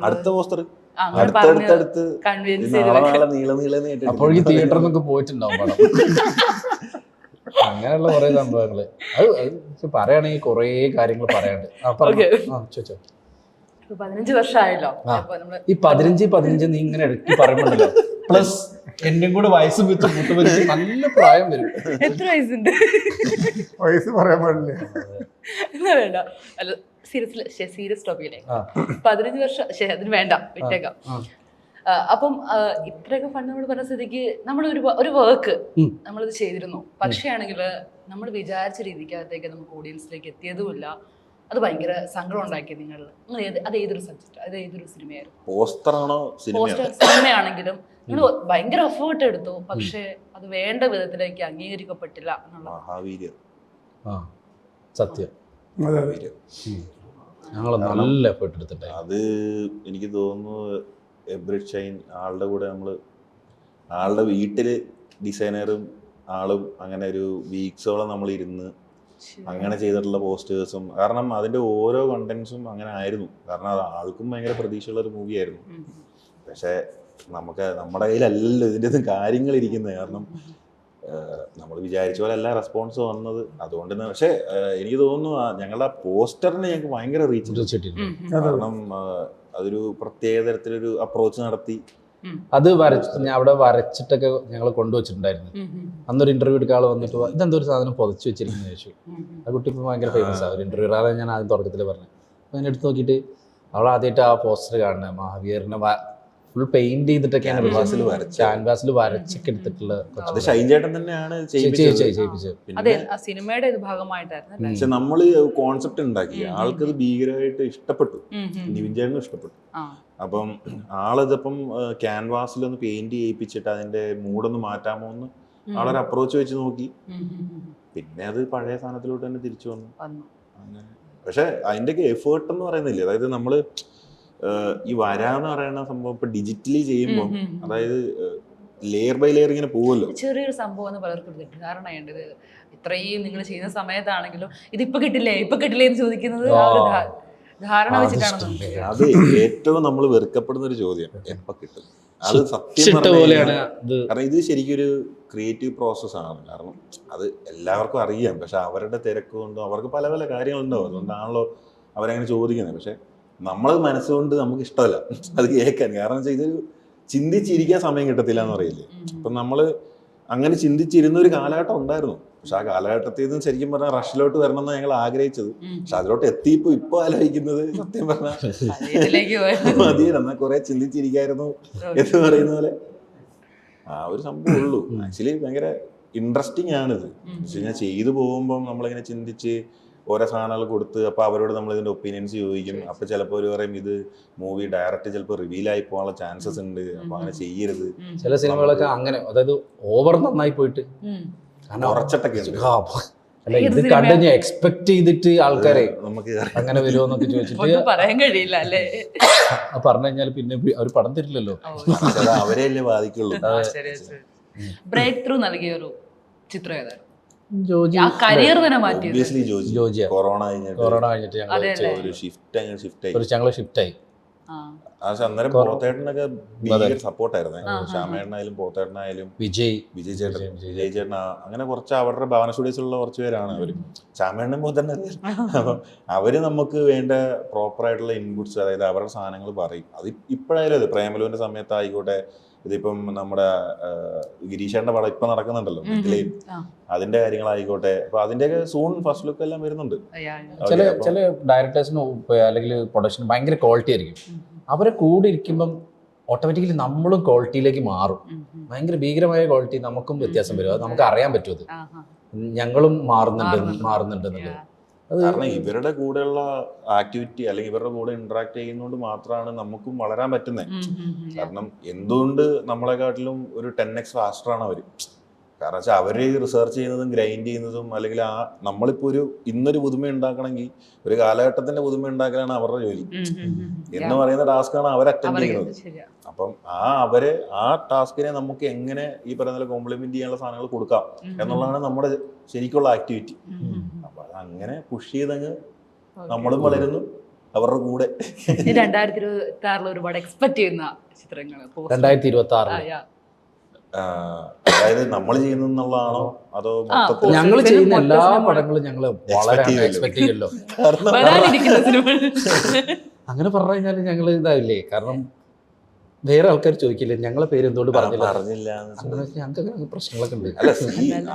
അടുത്ത പോസ്റ്റർ അടുത്തടുത്ത് നാളെ നീളെ അപ്പോഴേക്കും തിയേറ്ററിൽ നിന്നൊക്കെ പോയിട്ടുണ്ടാവും പടം. അങ്ങനെയുള്ള കുറെ സംഭവങ്ങള് അത് പറയുകയാണെങ്കിൽ കുറേ കാര്യങ്ങൾ പറയാണ്ട്. ചോദിച്ചോ. 15 വർഷമായല്ലോ. ഈ 15 നീ ഇങ്ങനെ ഇടയ്ക്ക് പറയുമ്പോണ്ടല്ലോ പ്ലസ് എന്നും കൂടെ വയസ്സ് വെച്ച് മുട്ടുപരിച്ച് നല്ല പ്രായം വരും. എത്ര വയസ്സുണ്ട്? വയസ്സ് പറയാൻ പാടില്ല. എന്നാ വേണ്ട, അല്ല സീരിയസ് ടോപ്പിക്കില്ലേ, 15 വർഷം അതിന് വേണ്ട, വിട്ടേക്കാം. അപ്പം ഇത്രയൊക്കെ ഫണ്ട് നമ്മൾ പറഞ്ഞ സ്ഥിതിക്ക് നമ്മൾ ഒരു വർക്ക് നമ്മളിത് ചെയ്തിരുന്നു, പക്ഷേ ആണെങ്കിൽ നമ്മൾ വിചാരിച്ച രീതിക്കകത്തേക്ക് നമുക്ക് ഓഡിയൻസിലേക്ക് എത്തിയതുമില്ല. അത് ഭയങ്കര സങ്കടം ഉണ്ടാക്കി നിങ്ങൾ. അത് ഏതൊരു സബ്ജക്ട്, അത് ഏതൊരു സിനിമയായിരുന്നു? പോസ്റ്ററാണോ സിനിമയാണെങ്കിലും നിങ്ങൾ ഭയങ്കര എഫേർട്ട് എടുത്തു, പക്ഷെ അത് വേണ്ട വിധത്തിലേക്ക് അംഗീകരിക്കപ്പെട്ടില്ല എന്നുള്ള. മഹാവീര്യം. സത്യം, ഞങ്ങൾ കാരണം നല്ല എഫേർട്ട് എടുത്തിട്ട്. അത് എനിക്ക് തോന്നുന്നു എബ്രിഡ് ഷൈൻ ആളുടെ കൂടെ ആളുടെ വീട്ടില് ഡിസൈനറും ആളും അങ്ങനെ ഒരു വീക്സോളം നമ്മൾ ഇരുന്ന് അങ്ങനെ ചെയ്തിട്ടുള്ള പോസ്റ്റേഴ്സും, കാരണം അതിന്റെ ഓരോ കണ്ടന്റ്സും അങ്ങനെ ആയിരുന്നു. കാരണം അത് ആൾക്കും ഭയങ്കര പ്രതീക്ഷയുള്ള ഒരു മൂവി ആയിരുന്നു. പക്ഷെ നമ്മുടെ കയ്യിലല്ലല്ലോ ഇതിൻ്റെ ഒന്നും കാര്യങ്ങൾ ഇരിക്കുന്നത്. കാരണം നമ്മൾ വിചാരിച്ച പോലെ അല്ല റെസ്പോൺസ് വന്നത്. അതുകൊണ്ട് തന്നെ പക്ഷെ എനിക്ക് തോന്നുന്നു ഞങ്ങളുടെ പോസ്റ്ററിന് ഞങ്ങൾക്ക് ഭയങ്കര റീച്ച്. കാരണം അതൊരു പ്രത്യേക തരത്തിലൊരു അപ്രോച്ച് നടത്തി. അത് ഞാൻ അവിടെ വരച്ചിട്ടൊക്കെ ഞങ്ങൾ കൊണ്ടുവച്ചിട്ടുണ്ടായിരുന്നു. അന്നൊരു ഇന്റർവ്യൂ എടുക്കാൻ ആൾ വന്നിട്ട് ഇതെന്തൊരു സാധനം പൊതച്ചു വെച്ചിരിക്കുന്നു ചോദിച്ചു. ആ കുട്ടി ഇപ്പം ഭയങ്കര ഫേമസ് ആണ്. ഒരു ഇന്റർവ്യൂ അതാണ് ഞാൻ ആദ്യം തുടക്കത്തിൽ പറഞ്ഞത്. അപ്പം അതിനെ എടുത്ത് നോക്കിയിട്ട് അവൾ ആദ്യമായിട്ട് ആ പോസ്റ്റർ കാണുന്നത് മഹാവീറിനെ ഫുൾ പെയിന്റ് ചെയ്തിട്ടൊക്കെയാണ് ക്യാൻവാസിൽ വരച്ചൊക്കെ എടുത്തിട്ടുള്ള. അത് ഷൈൻ ചേട്ടൻ തന്നെയാണ് ചെയ്യിപ്പിച്ചത്. സിനിമയുടെ ഭാഗമായിട്ടായിരുന്നു. പക്ഷെ നമ്മള് കോൺസെപ്റ്റ് ഉണ്ടാക്കി, ആൾക്കത് ഭീകരമായിട്ട് ഇഷ്ടപ്പെട്ടു, നിവിൻ ചേട്ടനും ഇഷ്ടപ്പെട്ടു. അപ്പം ആളിതപ്പം ക്യാൻവാസിലൊന്ന് പെയിന്റ് ചെയ്യിപ്പിച്ചിട്ട് അതിന്റെ മൂടൊന്ന് മാറ്റാമോ എന്ന് ആളൊരു അപ്രോച്ച് വെച്ച് നോക്കി. പിന്നെ അത് പഴയ സാധനത്തിലോട്ട് തന്നെ തിരിച്ചു വന്നു. പക്ഷെ അതിന്റെയൊക്കെ എഫേർട്ട് എന്ന് പറയുന്നില്ലേ, അതായത് നമ്മള് ഈ വരാന്ന് പറയുന്ന സംഭവം ഇപ്പൊ ഡിജിറ്റലി ചെയ്യുമ്പോൾ, അതായത് ലെയർ ബൈ ലെയർ ഇങ്ങനെ പോവല്ലോ. ചെറിയൊരു സംഭവം എന്ന് പലർക്കും തെറ്റിദ്ധാരണയുണ്ട്. ഇത്രയും നിങ്ങൾ ചെയ്യുന്ന സമയത്താണെങ്കിലും ഇതിപ്പോ കിട്ടില്ലേ എന്ന് ചോദിക്കുന്നത് ധാരണ വെച്ചിട്ടാണ്. അത് ഏറ്റവും നമ്മൾ വെറുക്കപ്പെടുന്ന ഒരു ചോദ്യം, എപ്പ കിട്ടും. അത് സത്യം കാരണം ഇത് ശരിക്കും ഒരു ക്രിയേറ്റീവ് പ്രോസസ്സാണ്. കാരണം അത് എല്ലാവർക്കും അറിയാം, പക്ഷെ അവരുടെ തിരക്ക് കൊണ്ടും അവർക്ക് പല പല കാര്യങ്ങളുണ്ടാവും. അതുകൊണ്ടാണല്ലോ അവരങ്ങനെ ചോദിക്കുന്നത്. പക്ഷെ നമ്മൾ മനസ്സുകൊണ്ട് നമുക്ക് ഇഷ്ടമല്ല അത് കേൾക്കാൻ. കാരണം വെച്ചാൽ ഇതൊരു ചിന്തിച്ചിരിക്കാൻ സമയം കിട്ടത്തില്ല എന്ന് പറയില്ലേ. അപ്പം നമ്മൾ അങ്ങനെ ചിന്തിച്ചിരുന്ന ഒരു കാലഘട്ടം ഉണ്ടായിരുന്നു. പക്ഷെ ആ കാലഘട്ടത്തിൽ നിന്ന് ശരിക്കും പറഞ്ഞാൽ റഷിലോട്ട് വരണം എന്ന് ഞങ്ങൾ ആഗ്രഹിച്ചത്. പക്ഷെ അതിലോട്ട് എത്തിയപ്പോ ഇപ്പൊ ആലോചിക്കുന്നത് സത്യം പറഞ്ഞാൽ മതിയെന്നാ കുറെ ചിന്തിച്ചിരിക്കായിരുന്നു എന്ന് പറയുന്ന പോലെ ആ ഒരു സംഭവം ഉള്ളൂ. ആക്ച്വലി ഭയങ്കര ഇൻട്രസ്റ്റിംഗ് ആണിത്. ഞാൻ ചെയ്തു പോകുമ്പോൾ നമ്മളിങ്ങനെ ചിന്തിച്ച് ഓരോ സാധനങ്ങൾ കൊടുത്ത്, അപ്പൊ അവരോട് നമ്മൾ ഇതിന്റെ ഒപ്പീനിയൻസ് ചോദിക്കും. അപ്പൊ ചിലപ്പോൾ ഒരു പറയും ഇത് മൂവി ഡയറക്റ്റ് ചിലപ്പോൾ റിവീൽ ആയി പോകാനുള്ള ചാൻസസ് ഉണ്ട്, അപ്പൊ അങ്ങനെ ചെയ്യരുത്. ചില സിനിമകളൊക്കെ അങ്ങനെ, അതായത് ഓവർ നന്നായി പോയിട്ട് കുറച്ചിട്ടൊക്കെ ഇത് കണ്ട് എക്സ്പെക്ട് ചെയ്തിട്ട് ആൾക്കാരെ നമുക്ക് അങ്ങനെ വരുമോ എന്നൊക്കെ ചോദിച്ചിട്ട് പറയാൻ കഴിയില്ല അല്ലേ. പറഞ്ഞു കഴിഞ്ഞാൽ പിന്നെ അവർ പടം തരില്ലല്ലോ, അവരെയല്ലേ ബാധിക്കുള്ളൂ. ബ്രേക്ക് ത്രൂ നൽകിയ ഒരു ചിത്രം ഏതായിരുന്നു? കരിയർ തന്നെ മാറ്റി. കൊറോണ കഴിഞ്ഞിട്ട് ഞങ്ങൾ ഷിഫ്റ്റ് ആയി. അന്നേരം പോത്തേട്ടനൊക്കെ ഭയങ്കര സപ്പോർട്ടായിരുന്നേ. ശ്യാമേട്ടനായാലും പോത്തേട്ടനായാലും വിജയ് ചേട്ടൻ അങ്ങനെ കുറച്ച് അവരുടെ ഭവന സ്റ്റുഡിയോസിലുള്ള കുറച്ച് പേരാണ് അവര്. ശ്യാമേട്ടനും പോത്തേട്ടനും. അപ്പം അവര് നമുക്ക് വേണ്ട പ്രോപ്പർ ആയിട്ടുള്ള ഇൻപുട്സ്, അതായത് അവരുടെ സാധനങ്ങൾ പറയും. അത് ഇപ്പോഴായാലും അത് പ്രേമലുവിന്റെ സമയത്തായിക്കോട്ടെ, ഇതിപ്പം നമ്മുടെ ഗിരീഷേട്ടന്റെ പടം ഇപ്പൊ നടക്കുന്നുണ്ടല്ലോ അതിന്റെ കാര്യങ്ങളായിക്കോട്ടെ. അപ്പൊ അതിന്റെയൊക്കെ സൂൺ ഫസ്റ്റ് ലുക്ക് എല്ലാം വരുന്നുണ്ട്. ചില ഡയറക്ടേഴ്സിന് അല്ലെങ്കിൽ പ്രൊഡക്ഷൻ ഭയങ്കര ക്വാളിറ്റി ആയിരിക്കും. അവരെ കൂടെ ഇരിക്കുമ്പം ഓട്ടോമാറ്റിക്കലി നമ്മളും ക്വാളിറ്റിയിലേക്ക് മാറും. ഭയങ്കര ഭീകരമായ ക്വാളിറ്റി നമുക്കും വ്യത്യാസം വരും. അത് നമുക്ക് അറിയാൻ പറ്റും. അത് ഞങ്ങളും മാറുന്നുണ്ടെന്നുള്ളത്. കാരണം ഇവരുടെ കൂടെയുള്ള ആക്ടിവിറ്റി അല്ലെങ്കിൽ ഇവരുടെ കൂടെ ഇന്ററാക്ട് ചെയ്യുന്നതുകൊണ്ട് മാത്രമാണ് നമുക്കും വളരാൻ പറ്റുന്നത്. കാരണം എന്തുകൊണ്ട് നമ്മളെക്കാട്ടിലും ഒരു 10x ഫാസ്റ്ററാണ് അവര്. കാരണം വെച്ചാൽ അവര് റിസർച്ച് ചെയ്യുന്നതും ഗ്രൈൻഡ് ചെയ്യുന്നതും, അല്ലെങ്കിൽ ആ നമ്മളിപ്പോ ഇന്നൊരു പുതുമ ഉണ്ടാക്കണമെങ്കിൽ ഒരു കാലഘട്ടത്തിന്റെ പുതുമ ഉണ്ടാക്കലാണ് അവരുടെ ജോലി എന്ന് പറയുന്ന ടാസ്ക്കാണ് അവർ അറ്റൻഡ് ചെയ്യുന്നത്. അപ്പം ആ ടാസ്കിനെ നമുക്ക് എങ്ങനെ ഈ പറയുന്ന കോംപ്ലിമെന്റ് ചെയ്യാനുള്ള സാധനങ്ങൾ കൊടുക്കാം എന്നുള്ളതാണ് നമ്മുടെ ശരിക്കുള്ള ആക്ടിവിറ്റി. അപ്പൊ അതങ്ങനെ പുഷ് ചെയ്തങ്ങ് നമ്മളും വളരുന്നു അവരുടെ കൂടെ. 2026 ഒരുപാട് എക്സ്പെക്ട് ചെയ്യുന്ന ചിത്രങ്ങൾ 2026 അതായത് നമ്മൾ ചെയ്യുന്നതാണോ അതോ ഞങ്ങൾ ചെയ്യുന്ന എല്ലാ പടങ്ങളും ഞങ്ങൾ വളരെ എക്സ്പെക്ട് ചെയ്യല്ലോ. അങ്ങനെ പറഞ്ഞു കഴിഞ്ഞാൽ ഞങ്ങൾ ഇതാവില്ലേ. കാരണം വേറെ ആൾക്കാർ ചോദിക്കില്ലേ ഞങ്ങളെ പേര് എന്തുകൊണ്ട് പറഞ്ഞില്ല പറഞ്ഞില്ല അങ്ങനെ ഞങ്ങൾക്ക് അങ്ങനെ പ്രശ്നങ്ങളൊക്കെ ഉണ്ട്. അല്ല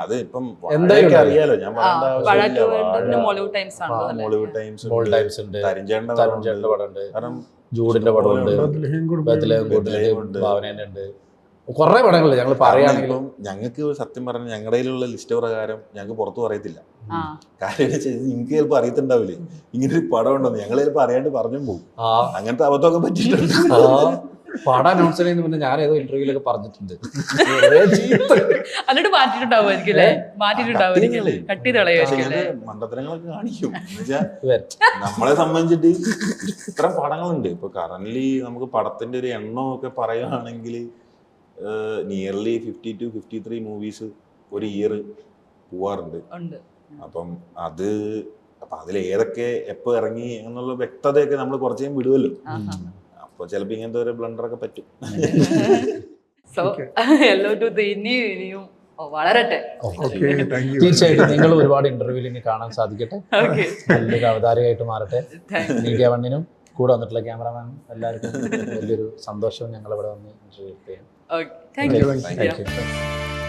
അത് ഇപ്പം എന്തായാലും വാഴയൊക്കെ അറിയാലോ, ഞാൻ പറയേണ്ട ആവശ്യമില്ല. പിന്നെ മോളിവുഡ് ടൈംസ് ആണ് മോളിവുഡ് ടൈംസ് ബോൾ ടൈംസ് ഉണ്ട്, തരിഞ്ചേണ്ട തരുൺചേട്ടൻ്റെ പടമുണ്ട്, കാരണം ജൂഡിന്റെ പടമുണ്ട്, ബത്ലഹേം കുടുംബം ബത്ലഹേം ഉണ്ട്, ഭാവനേനുണ്ട്, കുറെ പടങ്ങളുണ്ട്. ഞങ്ങൾ പറയുകയാണെങ്കിലും ഞങ്ങൾക്ക് സത്യം പറഞ്ഞ ഞങ്ങളുടെ കയ്യിലുള്ള ലിസ്റ്റ് പ്രകാരം ഞങ്ങൾക്ക് പുറത്തു പറയത്തില്ല. ആ കാര്യം എന്ന് വെച്ചാൽ നിങ്ങൾക്ക് ചിലപ്പോൾ അറിയത്തുണ്ടാവില്ലേ ഇങ്ങനെ ഒരു പടം ഉണ്ടെന്ന്, ഞങ്ങൾ ചിലപ്പോൾ അറിയാണ്ട് പറഞ്ഞു പോകും. ആ അങ്ങനത്തെ അബദ്ധമൊക്കെ പറ്റിയിട്ടുണ്ട്. പടം അനൗൺസ് ചെയ്യുന്നതിന് മുന്നേ ഞാൻ ഏതോ ഇന്റർവ്യൂലൊക്കെ പറഞ്ഞിട്ടുണ്ട്. എന്നിട്ട് മാറ്റിട്ടുണ്ടാവുമായിരിക്കും അല്ലേ? മാറ്റിട്ടുണ്ടാവുമായിരിക്കും, കട്ട് ചെയ്ത് കളയുമായിരിക്കും അല്ലേ? മണ്ടത്തരങ്ങളൊക്കെ കാണിക്കും. എന്നുവെച്ചാൽ നമ്മളെ സംബന്ധിച്ചിട്ട് ഇത്ര പടങ്ങളുണ്ട്. ഇപ്പൊ കറന്റ്ലി നമുക്ക് പടത്തിന്റെ ഒരു എണ്ണം ഒക്കെ പറയുകയാണെങ്കിൽ നിയർലി 50 to 53 മൂവീസ് ഒരു ഇയർ പോവാറുണ്ട്. അപ്പം അതിൽ ഏതൊക്കെ എപ്പോ ഇറങ്ങി എന്നുള്ള വ്യക്തതയൊക്കെ നമ്മൾ കുറച്ചേം വിടുമല്ലോ. അപ്പൊ ചിലപ്പോ ഇങ്ങനത്തെ ഒരു ബ്ലണ്ടറൊക്കെ പറ്റും. സോ ഇനിയും വളരട്ടെ. തീർച്ചയായിട്ടും നിങ്ങൾ ഒരുപാട് ഇന്റർവ്യൂവിൽ ഇനി കാണാൻ സാധിക്കട്ടെ. നല്ലൊരു അവതാരകമായിട്ട് മാറട്ടെ. മീഡിയ വണ്ണിനും കൂടെ വന്നിട്ടുള്ള ക്യാമറമാനും എല്ലാവർക്കും വലിയൊരു സന്തോഷവും ഞങ്ങൾ ഇവിടെ വന്ന് ഇന്റർവ്യൂ ചെയ്യാം. Thank you. Thank you.